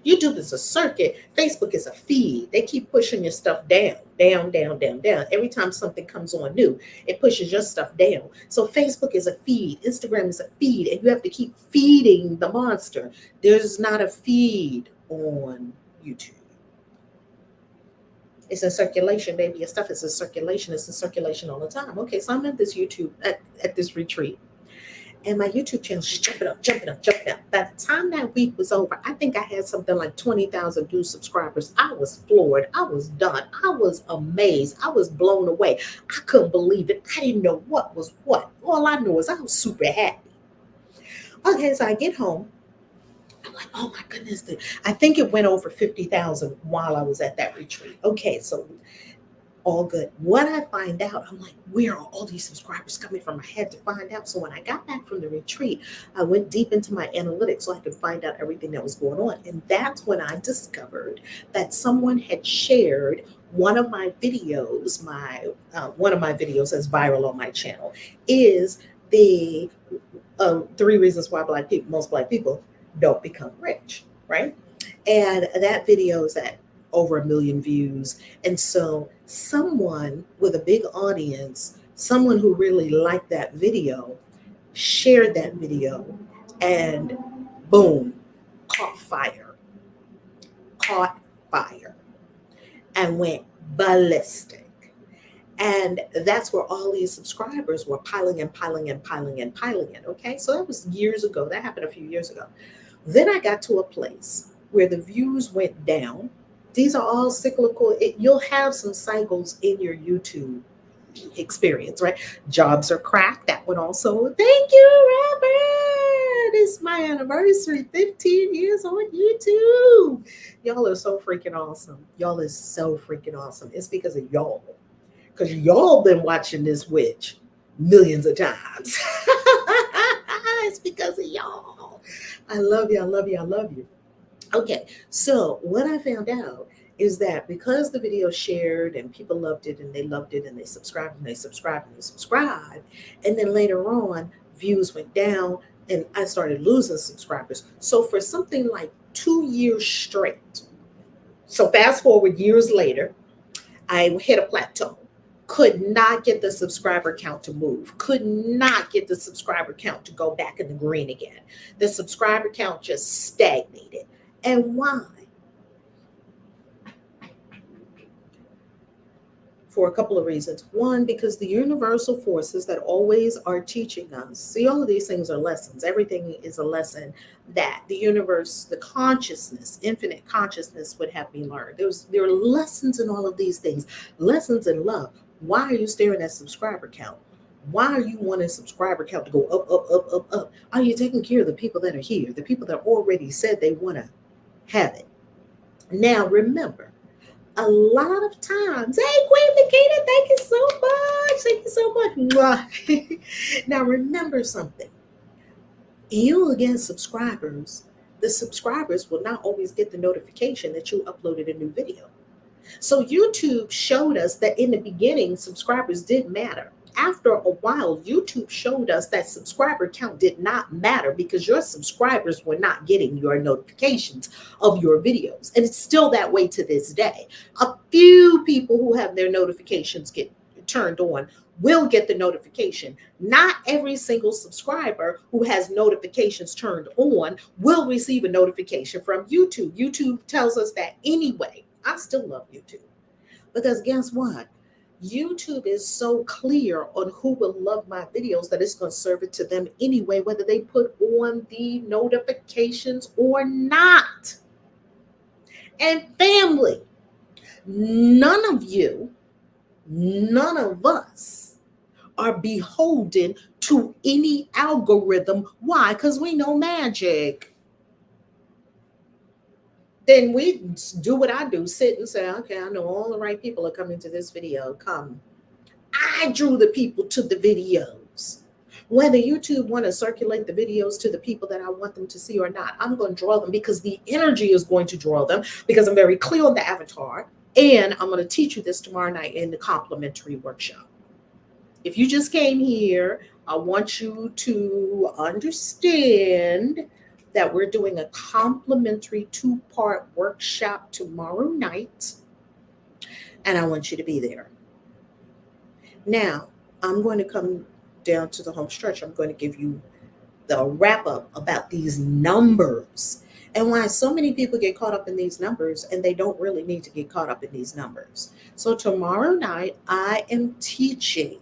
S1: YouTube is a circuit. Facebook is a feed. They keep pushing your stuff down, down, down, down, down. Every time something comes on new, it pushes your stuff down. So Facebook is a feed. Instagram is a feed, and you have to keep feeding the monster. There's not a feed on YouTube. It's in circulation, baby. Your stuff is in circulation. It's in circulation all the time. Okay, so I'm at this YouTube at this retreat, and my YouTube channel is just jumping up, jumping up, jumping up. By the time that week was over, I think I had something like 20,000 new subscribers. I was floored. I was done. I was amazed. I was blown away. I couldn't believe it. I didn't know what was what. All I know is I was super happy. Okay, so I get home. I'm like, oh my goodness. I think it went over 50,000 while I was at that retreat. Okay, so all good. What I find out, I'm like, where are all these subscribers coming from? I had to find out. So when I got back from the retreat, I went deep into my analytics so I could find out everything that was going on. And that's when I discovered that someone had shared one of my videos. One of my videos that's viral on my channel is the 3 reasons why most black people don't become rich, right? And that video is at over 1 million views. And so someone with a big audience, someone who really liked that video, shared that video, and boom, caught fire, and went ballistic. And that's where all these subscribers were piling and piling and piling and piling in. Okay, so that was years ago. That happened a few years ago. Then I got to a place where the views went down. These are all cyclical. You'll have some cycles in your YouTube experience, right? Jobs are cracked. That one also. Thank you, Robert. It's my anniversary, 15 years on YouTube. Y'all are so freaking awesome. Y'all is so freaking awesome. It's because of y'all. Because y'all been watching this witch millions of times. It's because of y'all. I love you. I love you. I love you. Okay, so what I found out is that because the video shared and people loved it and they loved it and they subscribed and they subscribed and they subscribed, and then later on views went down and I started losing subscribers. So for something like 2 years straight, so fast forward years later, I hit a plateau. Could not get the subscriber count to move, could not get the subscriber count to go back in the green again. The subscriber count just stagnated. And why? For a couple of reasons. One, because the universal forces that always are teaching us, see, all of these things are lessons. Everything is a lesson that the universe, the consciousness, infinite consciousness would have me learn. There are lessons in all of these things, lessons in love. Why are you staring at subscriber count? Why are you wanting subscriber count to go up, up, up, up, up? Are you taking care of the people that are here, the people that already said they want to have it? Now, remember, a lot of times, hey, Queen Nikita, thank you so much. Thank you so much. Now, remember something. You will get subscribers. The subscribers will not always get the notification that you uploaded a new video. So YouTube showed us that in the beginning, subscribers did matter. After a while, YouTube showed us that subscriber count did not matter because your subscribers were not getting your notifications of your videos. And it's still that way to this day. A few people who have their notifications get turned on will get the notification. Not every single subscriber who has notifications turned on will receive a notification from YouTube. YouTube tells us that anyway. I still love YouTube because guess what? YouTube is so clear on who will love my videos that it's going to serve it to them anyway, whether they put on the notifications or not. And family, none of you, none of us are beholden to any algorithm. Why? Because we know magic. Then we do what I do, sit and say, okay, I know all the right people are coming to this video. Come. I drew the people to the videos. Whether YouTube want to circulate the videos to the people that I want them to see or not, I'm going to draw them because the energy is going to draw them because I'm very clear on the avatar. And I'm going to teach you this tomorrow night in the complimentary workshop. If you just came here, I want you to understand that we're doing a complimentary 2-part workshop tomorrow night, and I want you to be there. Now, I'm going to come down to the home stretch. I'm going to give you the wrap up about these numbers and why so many people get caught up in these numbers and they don't really need to get caught up in these numbers. So, tomorrow night, I am teaching.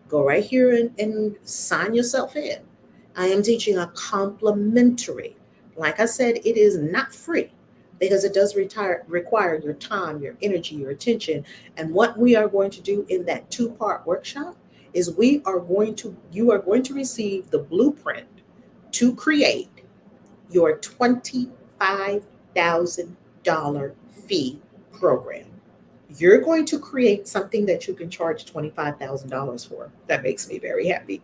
S1: Go right here and sign yourself in. I am teaching a complimentary. Like I said, it is not free because it does require your time, your energy, your attention. And what we are going to do in that 2-part workshop is you are going to receive the blueprint to create your $25,000 fee program. You're going to create something that you can charge $25,000 for. That makes me very happy.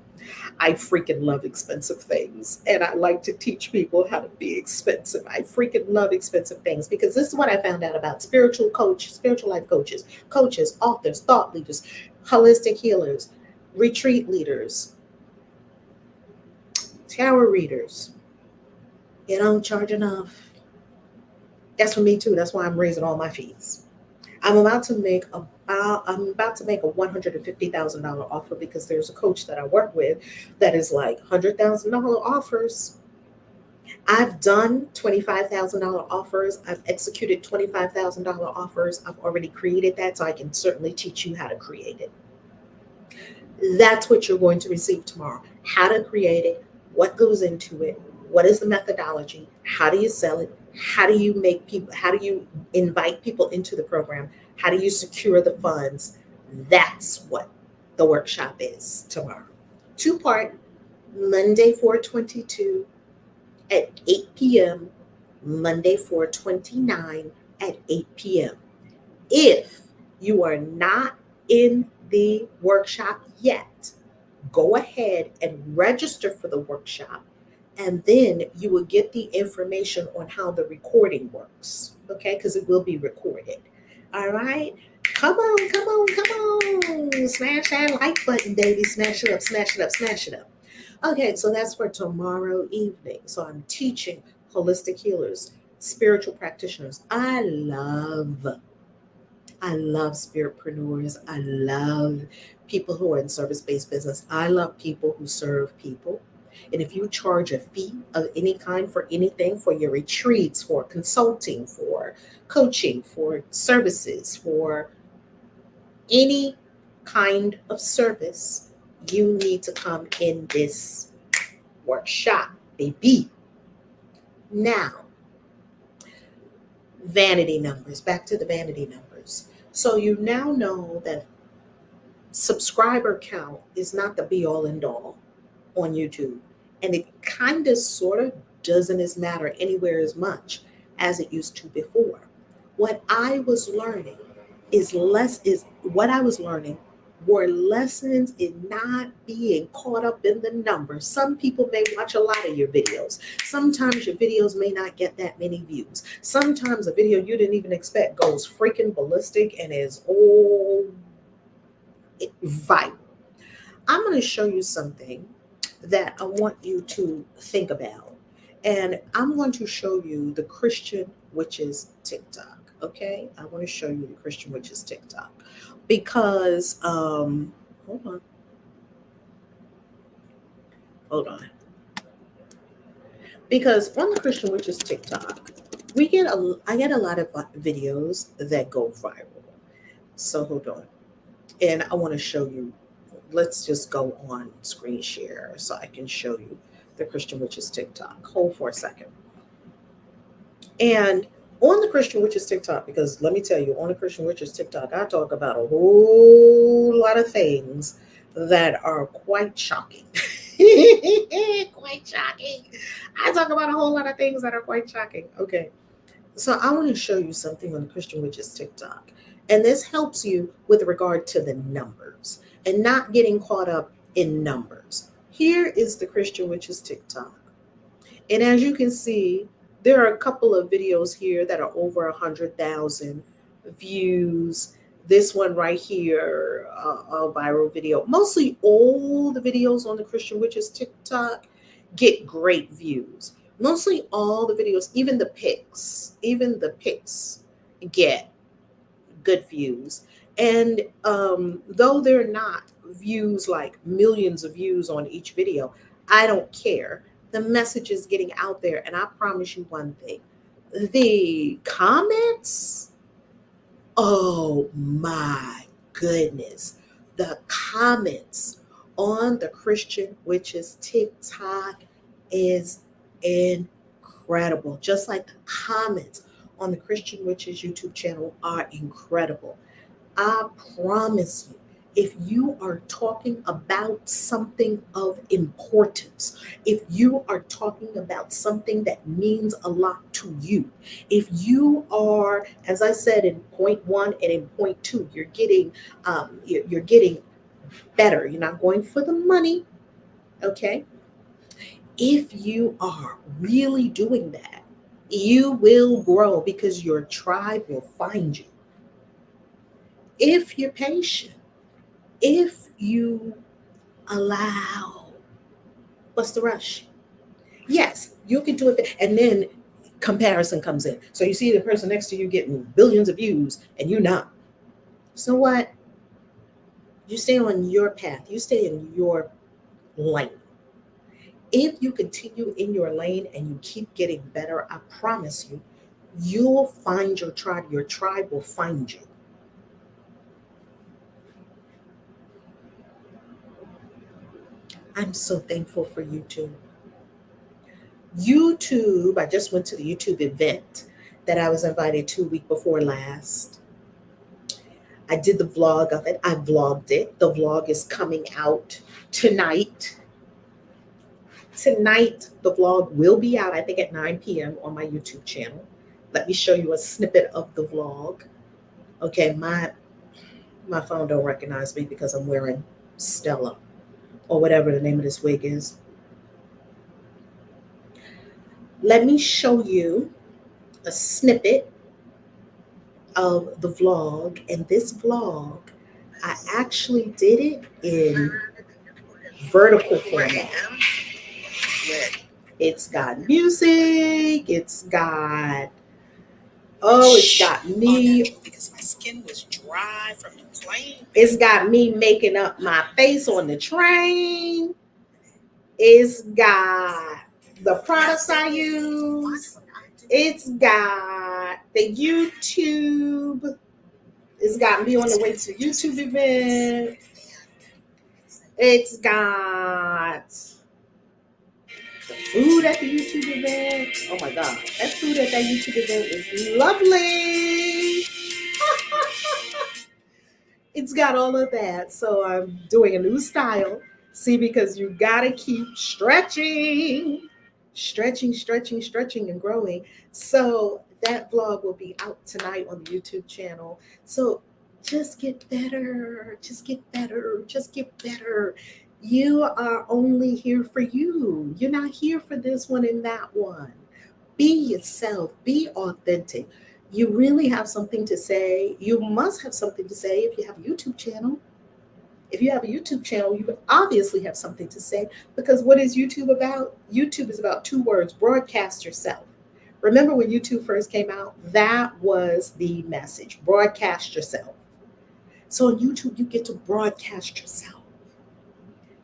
S1: I freaking love expensive things, and I like to teach people how to be expensive. I freaking love expensive things because this is what I found out about spiritual life coaches, authors, thought leaders, holistic healers, retreat leaders, tarot readers. You don't charge enough. That's for me too. That's why I'm raising all my fees. I'm about to make a $150,000 offer because there's a coach that I work with that is like $100,000 offers. I've done $25,000 offers. I've executed $25,000 offers. I've already created that, so I can certainly teach you how to create it. That's what you're going to receive tomorrow. How to create it, what goes into it, what is the methodology, how do you sell it, how do you invite people into the program, how do you secure the funds. That's what the workshop is tomorrow. 2-part, Monday 4/22 at 8 p.m., Monday 4/29 at 8 p.m. If you are not in the workshop yet, go ahead and register for the workshop, and then you will get the information on how the recording works, okay? Because it will be recorded. All right? Come on, come on, come on. Smash that like button, baby. Smash it up, smash it up, smash it up. Okay, so that's for tomorrow evening. So I'm teaching holistic healers, spiritual practitioners. I love spiritpreneurs. I love people who are in service-based business. I love people who serve people. And if you charge a fee of any kind for anything, for your retreats, for consulting, for coaching, for services, for any kind of service, you need to come in this workshop, baby. Now, vanity numbers, back to the vanity numbers. So you now know that subscriber count is not the be all and all on YouTube. And it kind of sort of doesn't as matter anywhere as much as it used to before. What I was learning is what I was learning were lessons in not being caught up in the numbers. Some people may watch a lot of your videos. Sometimes your videos may not get that many views. Sometimes a video you didn't even expect goes freaking ballistic and is all viral. I'm going to show you something that I want you to think about. And I'm going to show you the Christian Witches TikTok. Okay, I want to show you the Christian Witches TikTok because hold on, because on the Christian Witches TikTok, I get a lot of videos that go viral. So hold on, and I want to show you. Let's just go on screen share so I can show you the Christian Witches TikTok. Hold for a second. And on the Christian Witches TikTok, because let me tell you, on the Christian Witches TikTok, I talk about a whole lot of things that are quite shocking. Quite shocking. I talk about a whole lot of things that are quite shocking. Okay. So I want to show you something on the Christian Witches TikTok. And this helps you with regard to the numbers and not getting caught up in numbers. Here is the Christian Witches TikTok. And as you can see, there are a couple of videos here that are over 100,000 views. This one right here, a viral video. Mostly all the videos on the Christian Witches TikTok get great views. Mostly all the videos, even the pics get good views. And though they're not views like millions of views on each video, I don't care. The message is getting out there. And I promise you one thing, the comments, oh my goodness, the comments on the Christian Witches TikTok is incredible. Just like the comments on the Christian Witches YouTube channel are incredible. I promise you, if you are talking about something of importance, if you are talking about something that means a lot to you, if you are, as I said in point one and in point two, you're getting better. You're not going for the money, okay? If you are really doing that, you will grow because your tribe will find you. If you're patient, if you allow, what's the rush? Yes, you can do it. And then comparison comes in. So you see the person next to you getting billions of views and you not. So what? You stay on your path, you stay in your lane. If you continue in your lane and you keep getting better, I promise you, you'll find your tribe. Your tribe will find you. I'm so thankful for YouTube. YouTube, I just went to the YouTube event that I was invited to week before last. I did the vlog of it. I vlogged it. The vlog is coming out tonight. Tonight, the vlog will be out, I think, at 9 p.m. on my YouTube channel. Let me show you a snippet of the vlog. Okay, my phone don't recognize me because I'm wearing Stella or whatever the name of this wig is. Let me show you a snippet of the vlog. And this vlog, I actually did it in vertical format. It's got music, it's got me because my skin was dry from the plane. It's got me making up my face on the train. It's got the products I use. It's got the YouTube. It's got me on the way to the YouTube event. It's got the food at the YouTube event. Oh my God, that food at that YouTube event is lovely. It's got all of that. So I'm doing a new style. See, because you gotta keep stretching, and growing. So that vlog will be out tonight on the YouTube channel. So just get better, just get better. You are only here for you. You're not here for this one and that one. Be yourself, be authentic. You really have something to say. You must have something to say if you have a YouTube channel. If you have a YouTube channel, you obviously have something to say because what is YouTube about? YouTube is about two words: broadcast yourself. Remember when YouTube first came out? That was the message: broadcast yourself. So on YouTube, you get to broadcast yourself.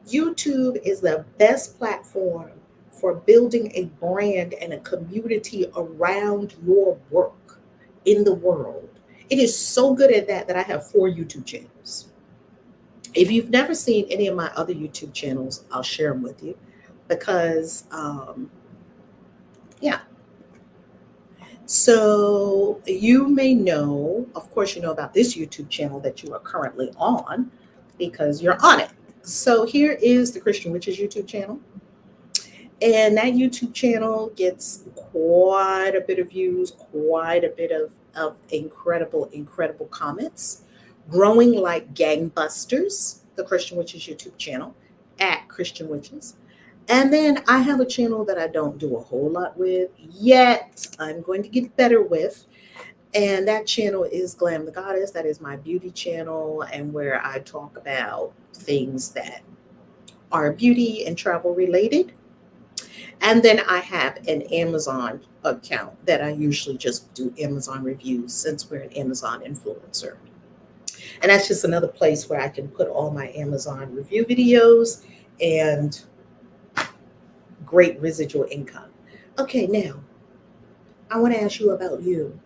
S1: YouTube is the best platform for building a brand and a community around your work in the world. It is so good at that I have 4 YouTube channels. If you've never seen any of my other YouTube channels, I'll share them with you because, yeah. So you may know, of course, you know about this YouTube channel that you are currently on because you're on it. So here is the Christian Witches YouTube channel. And that YouTube channel gets quite a bit of views, quite a bit of incredible comments. Growing like gangbusters, the Christian Witches YouTube channel, at Christian Witches. And then I have a channel that I don't do a whole lot with yet. I'm going to get better with. And that channel is Glam the Goddess. That is my beauty channel and where I talk about things that are beauty and travel related. And then I have an Amazon account that I usually just do Amazon reviews since we're an Amazon influencer. And that's just another place where I can put all my Amazon review videos and great residual income. Okay, now I want to ask you about you.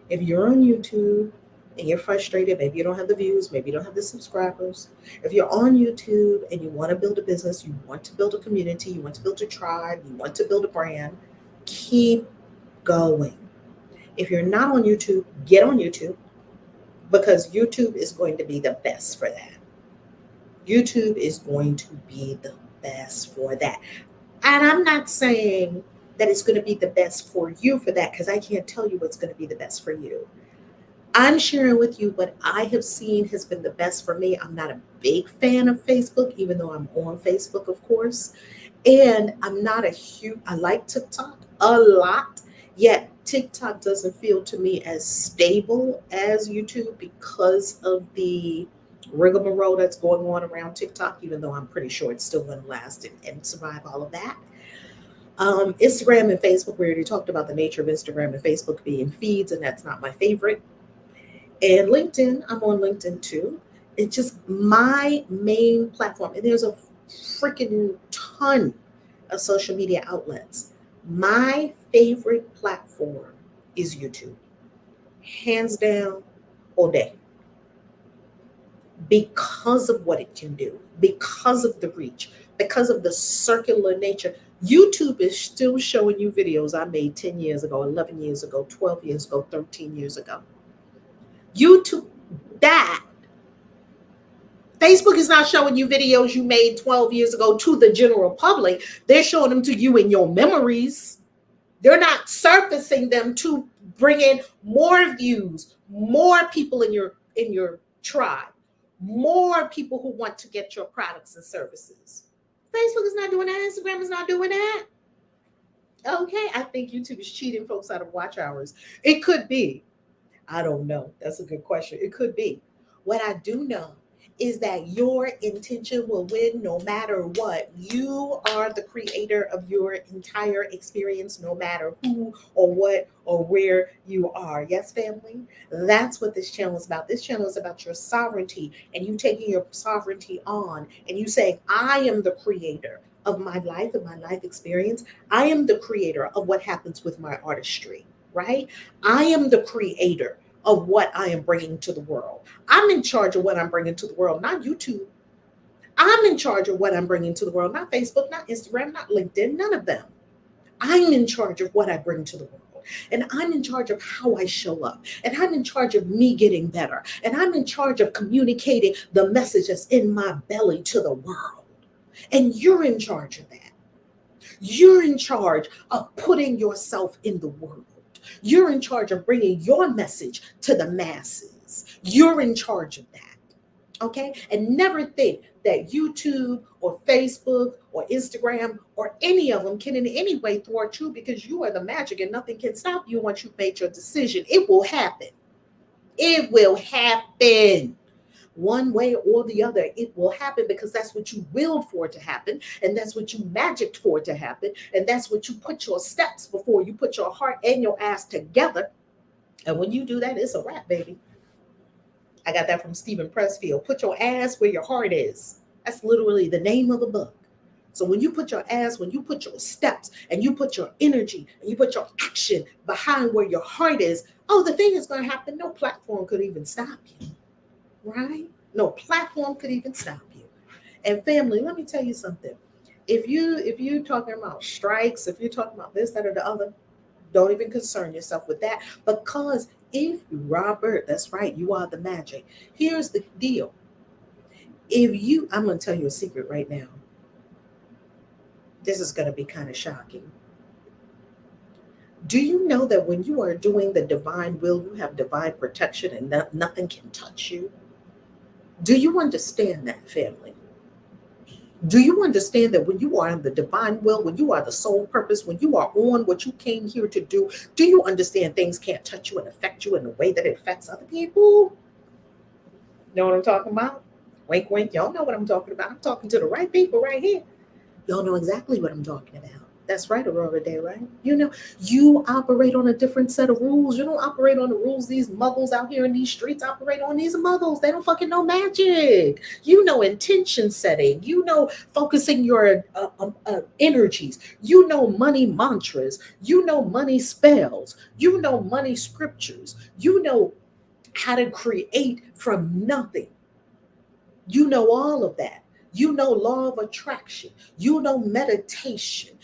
S1: If you're on YouTube and you're frustrated, maybe you don't have the views, maybe you don't have the subscribers. If you're on YouTube and you want to build a business, you want to build a community, you want to build a tribe, you want to build a brand, keep going. If you're not on YouTube, get on YouTube because YouTube is going to be the best for that. YouTube is going to be the best for that. And I'm not saying that it's going to be the best for you for that because I can't tell you what's going to be the best for you. I'm sharing with you what I have seen has been the best for me. I'm not a big fan of Facebook, even though I'm on Facebook, of course. And I'm not a huge, I like TikTok a lot, yet TikTok doesn't feel to me as stable as YouTube because of the rigmarole that's going on around TikTok, even though I'm pretty sure it's still going to last and survive all of that. Instagram and Facebook, we already talked about the nature of Instagram and Facebook being feeds, and that's not my favorite. And LinkedIn, I'm on LinkedIn too. It's just my main platform. And there's a freaking ton of social media outlets. My favorite platform is YouTube, hands down, all day, because of what it can do, because of the reach, because of the circular nature. YouTube is still showing you videos I made 10 years ago, 11 years ago, 12 years ago, 13 years ago. YouTube, that Facebook is not showing you videos you made 12 years ago to the general public. They're showing them to you in your memories. They're not surfacing them to bring in more views, more people in your tribe, more people who want to get your products and services. Facebook is not doing that. Instagram is not doing that. Okay, I think YouTube is cheating folks out of watch hours. It could be. I don't know. That's a good question. It could be. What I do know is that your intention will win no matter what. You are the creator of your entire experience, no matter who or what or where you are. Yes, family? That's what this channel is about. This channel is about your sovereignty and you taking your sovereignty on and you saying, I am the creator of my life and my life experience. I am the creator of what happens with my artistry, right? I am the creator of what I am bringing to the world. I'm in charge of what I'm bringing to the world, not YouTube. I'm in charge of what I'm bringing to the world, not Facebook, not Instagram, not LinkedIn, none of them. I'm in charge of what I bring to the world. And I'm in charge of how I show up. And I'm in charge of me getting better. And I'm in charge of communicating the messages in my belly to the world. And you're in charge of that. You're in charge of putting yourself in the world. You're in charge of bringing your message to the masses. You're in charge of that. Okay? And never think that YouTube or Facebook or Instagram or any of them can in any way thwart you because you are the magic and nothing can stop you once you've made your decision. It will happen. It will happen. One way or the other, it will happen because that's what you willed for it to happen. And that's what you magicked for it to happen. And that's what you put your steps before you put your heart and your ass together. And when you do that, it's a wrap, baby. I got that from Stephen Pressfield. Put your ass where your heart is. That's literally the name of the book. So when you put your ass, when you put your steps and you put your energy and you put your action behind where your heart is, oh, the thing is going to happen. No platform could even stop you. Right? No platform could even stop you. And family, let me tell you something. If you're talking about strikes, if you're talking about this, that, or the other, don't even concern yourself with that. Because if Robert, that's right, you are the magic. Here's the deal. I'm gonna tell you a secret right now. This is gonna be kind of shocking. Do you know that when you are doing the divine will, you have divine protection and nothing can touch you? Do you understand that, family? Do you understand that when you are in the divine will, when you are the sole purpose, when you are on what you came here to do you understand things can't touch you and affect you in the way that it affects other people? Know what I'm talking about? Wink, wink. Y'all know what I'm talking about. I'm talking to the right people right here. Y'all know exactly what I'm talking about. That's right, Aurora Day, right? You operate on a different set of rules. You don't operate on the rules these muggles out here in these streets operate on. These muggles, they don't fucking know magic. Intention setting. Focusing your energies. Money mantras. Money spells. Money scriptures. How to create from nothing. All of that. Law of attraction. Meditation.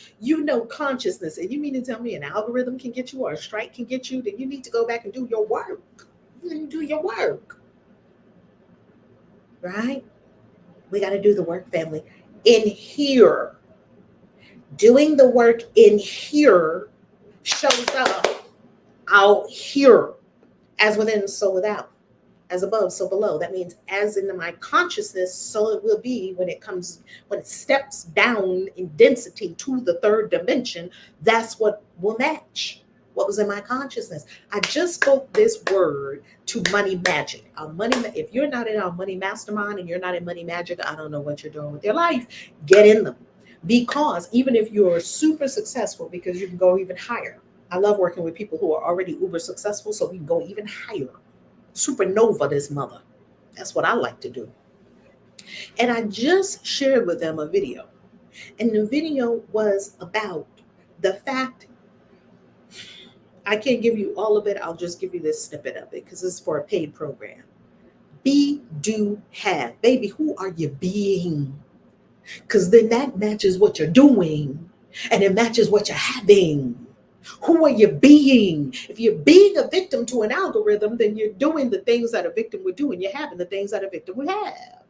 S1: Consciousness. And you mean to tell me an algorithm can get you or a strike can get you? Then you need to go back and do your work. Do your work. Right? We got to do the work, family. In here. Doing the work in here shows up out here. As within, so without. As above, so below. That means as in my consciousness, so it will be when it steps down in density to the third dimension. That's what will match what was in my consciousness. I just spoke this word to money magic. If you're not in our money mastermind and you're not in money magic, I don't know what you're doing with your life. Get in them. Because even if you're super successful, because you can go even higher. I love working with people who are already uber successful, so we can go even higher. Supernova this mother. That's what I like to do. And I just shared with them a video. And the video was about the fact, I can't give you all of it. I'll just give you this snippet of it because it's for a paid program. Be, do, have. Baby, who are you being? Because then that matches what you're doing. And it matches what you're having. Who are you being? If you're being a victim to an algorithm, then you're doing the things that a victim would do and you're having the things that a victim would have.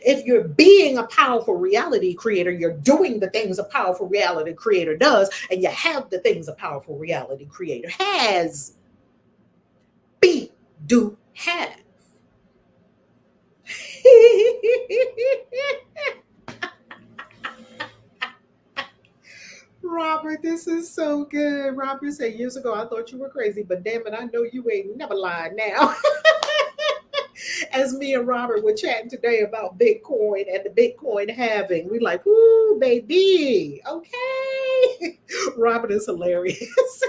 S1: If you're being a powerful reality creator, you're doing the things a powerful reality creator does, and you have the things a powerful reality creator has. Be, do, have. Robert, this is so good. Robert said years ago, I thought you were crazy, but damn it, I know you ain't never lied now. As me and Robert were chatting today about Bitcoin and the Bitcoin halving, we like, ooh, baby, okay. Robert is hilarious.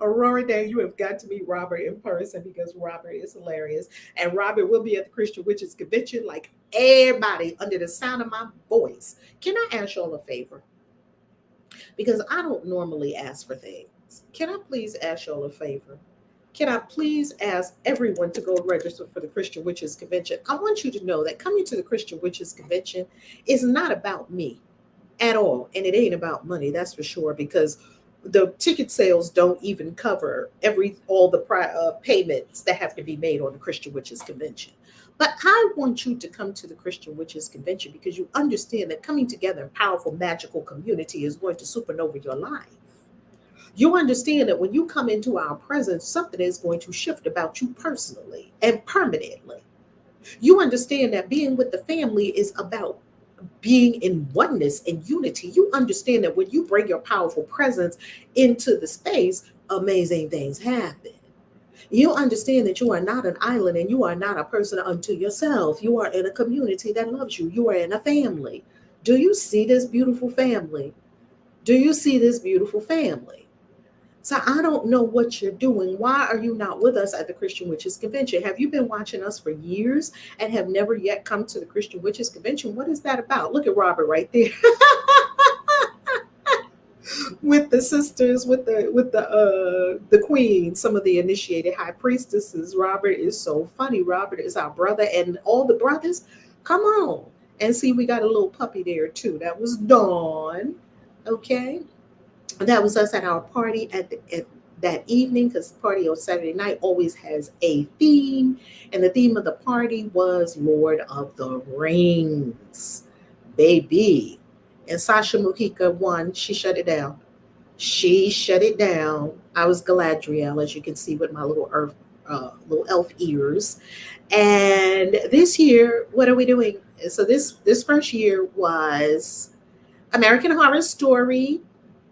S1: Aurora Day, you have got to meet Robert in person because Robert is hilarious. And Robert will be at the Christian Witches Convention like everybody under the sound of my voice. Can I ask y'all a favor? Because I don't normally ask for things. Can I please ask y'all a favor? Can I please ask everyone to go register for the Christian Witches Convention? I want you to know that coming to the Christian Witches Convention is not about me at all. And it ain't about money, that's for sure, because the ticket sales don't even cover all the payments that have to be made on the Christian Witches Convention. But I want you to come to the Christian Witches Convention because you understand that coming together in powerful, magical community is going to supernova your life. You understand that when you come into our presence, something is going to shift about you personally and permanently. You understand that being with the family is about being in oneness and unity. You understand that when you bring your powerful presence into the space, amazing things happen. You understand that you are not an island and you are not a person unto yourself. You are in a community that loves you. You are in a family. Do you see this beautiful family? Do you see this beautiful family? So I don't know what you're doing. Why are you not with us at the Christian Witches Convention? Have you been watching us for years and have never yet come to the Christian Witches Convention? What is that about? Look at Robert right there. With the sisters, with the queen, some of the initiated high priestesses. Robert is so funny. Robert is our brother, and all the brothers, come on. And see, we got a little puppy there too. That was Dawn. Okay. That was us at our party at that evening, because the party on Saturday night always has a theme. And the theme of the party was Lord of the Rings. Baby. And Sasha Mujica won. She shut it down. She shut it down. I was Galadriel, as you can see, with my little elf ears. And this year, what are we doing? So this first year was American Horror Story,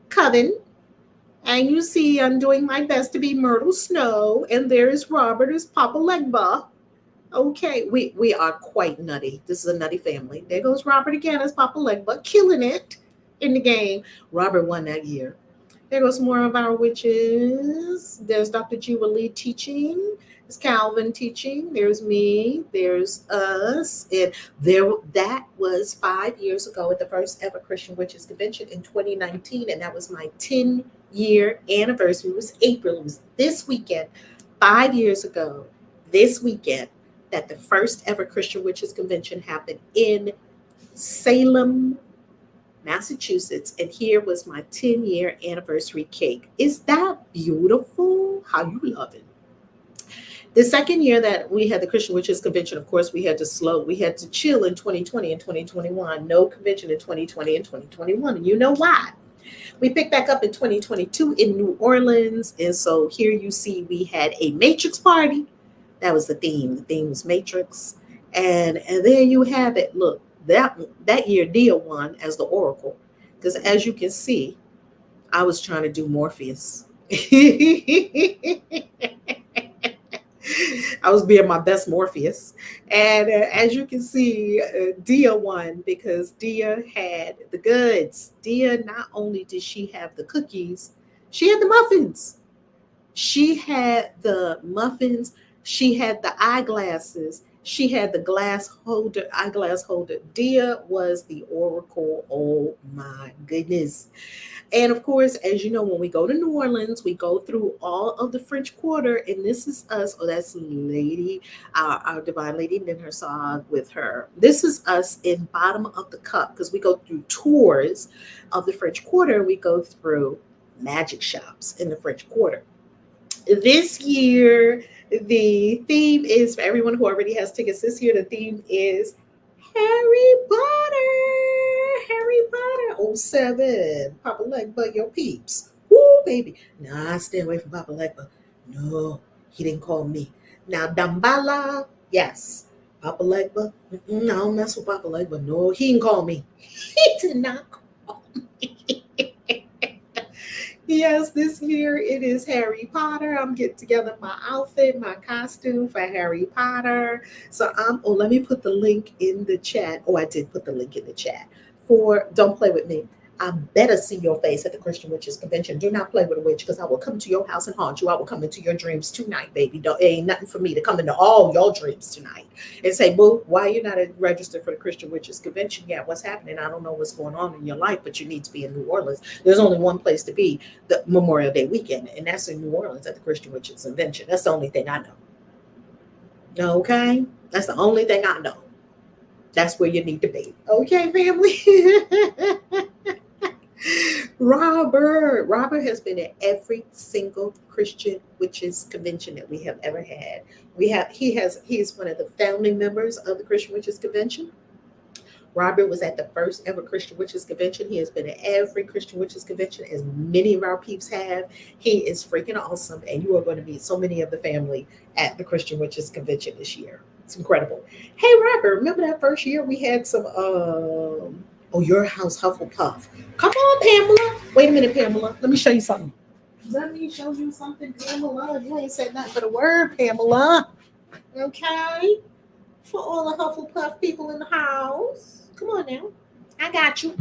S1: Coven, and you see I'm doing my best to be Myrtle Snow, and there's Robert as Papa Legba. Okay, we are quite nutty. This is a nutty family. There goes Robert again as Papa Legba, killing it. in the game. Robert won that year. There goes more of our witches. There's Dr. Jubilee teaching. There's Calvin teaching. There's me. There's us. And there, that was 5 years ago at the first ever Christian Witches Convention in 2019, and that was my 10-year anniversary. It was April. It was this weekend, 5 years ago, this weekend, that the first ever Christian Witches Convention happened in Salem, Massachusetts, and here was my 10-year anniversary cake. Is that beautiful? How you love it? The second year that we had the Christian Witches Convention, of course, we had to chill in 2020 and 2021. No convention in 2020 and 2021. And you know why? We picked back up in 2022 in New Orleans. And so here you see we had a Matrix party. That was the theme. The theme was Matrix. And there you have it. Look, that year Dia won as the Oracle. Because as you can see, I was trying to do Morpheus. I was being my best Morpheus. And as you can see, Dia won because Dia had the goods. Dia, not only did she have the cookies, she had the muffins. She had the muffins. She had the eyeglasses. She had the eyeglass holder. Dia was the Oracle. Oh my goodness. And of course, as you know, when we go to New Orleans, we go through all of the French Quarter, and this is us. Oh, that's Lady, our Divine Lady Ninhursag with her. This is us in Bottom of the Cup because we go through tours of the French Quarter. We go through magic shops in the French Quarter. This year, the theme is, for everyone who already has tickets this year, the theme is Harry Potter. Harry Potter. Oh, 07. Papa Legba, your peeps. Woo, baby. Nah, I stay away from Papa Legba. No, he didn't call me. Now, Dambala, yes. Papa Legba, I don't mess with Papa Legba. No, he didn't call me. He did not call me. Yes, this year it is Harry Potter. I'm getting together my outfit, my costume for Harry Potter. So let me put the link in the chat. Oh, I did put the link in the chat for Don't Play With Me. I better see your face at the Christian Witches Convention. Do not play with a witch because I will come to your house and haunt you. I will come into your dreams tonight, baby. It ain't nothing for me to come into all your dreams tonight and say, boo, why you not registered for the Christian Witches Convention? Yeah, what's happening? I don't know what's going on in your life, but you need to be in New Orleans. There's only one place to be, the Memorial Day weekend, and that's in New Orleans at the Christian Witches Convention. That's the only thing I know. Okay? That's the only thing I know. That's where you need to be. Okay, family? Robert has been at every single Christian Witches Convention that we have ever had. He is one of the founding members of the Christian Witches Convention. Robert was at the first ever Christian Witches Convention. He has been at every Christian Witches Convention, as many of our peeps have. He is freaking awesome, and you are going to meet so many of the family at the Christian Witches Convention this year. It's incredible. Hey, Robert, remember that first year we had some Your House Hufflepuff. Come on, Pamela. Wait a minute, Pamela. Let me show you something. Let me show you something, Pamela. You ain't said nothing but a word, Pamela. Okay? For all the Hufflepuff people in the house. Come on now. I got you.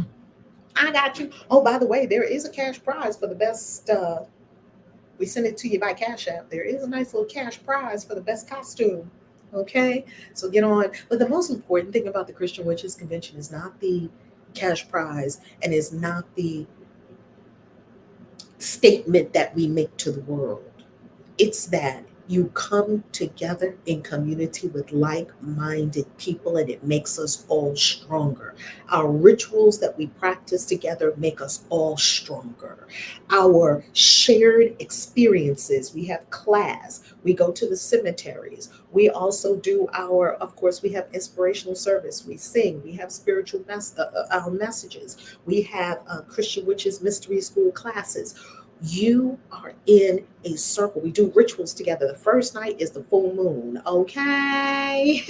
S1: Oh, by the way, there is a cash prize for the best. We send it to you by Cash App. There is a nice little cash prize for the best costume. Okay? So get on. But the most important thing about the Christian Witches Convention is not the cash prize and is not the statement that we make to the world. It's that you come together in community with like-minded people, and it makes us all stronger. Our rituals that we practice together make us all stronger. Our shared experiences, we have class, we go to the cemeteries, we also do of course, we have inspirational service, we sing, we have spiritual our messages, we have Christian Witches Mystery School classes. You are in a circle. We do rituals together. The first night is the full moon. Okay.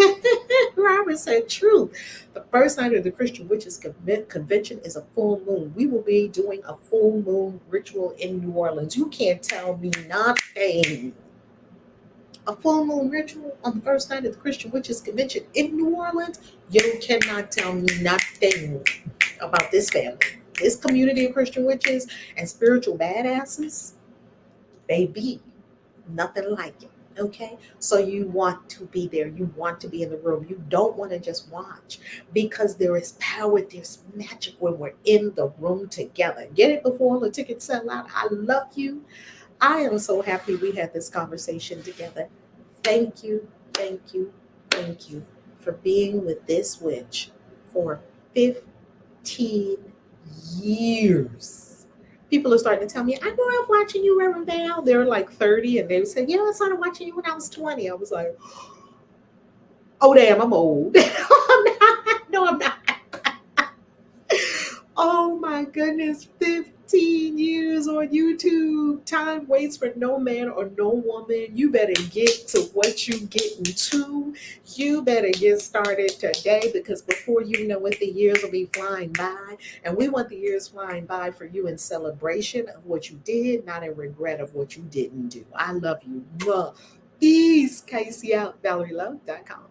S1: Robert said true. The first night of the Christian Witches Convention is a full moon. We will be doing a full moon ritual in New Orleans. You can't tell me nothing. A full moon ritual on the first night of the Christian Witches Convention in New Orleans. You cannot tell me nothing about this family. This community of Christian witches and spiritual badasses, baby, nothing like it. Okay, so you want to be there, you want to be in the room, you don't want to just watch, because there is power, there's magic when we're in the room together. Get it before all the tickets sell out. I love you. I am so happy we had this conversation together. Thank you, thank you, thank you for being with this witch for 15 years. People are starting to tell me, I grew up watching you, Reverend Val. They're like 30, and they said, I started watching you when I was 20. I was like, oh, damn, I'm old. I'm not. No, I'm not. Oh my goodness, 15 years on YouTube. Time waits for no man or no woman. You better get to what you getting to. You better get started today, because before you know it, the years will be flying by. And we want the years flying by for you in celebration of what you did, not in regret of what you didn't do. I love you. Peace. KAISI out. ValerieLove.com.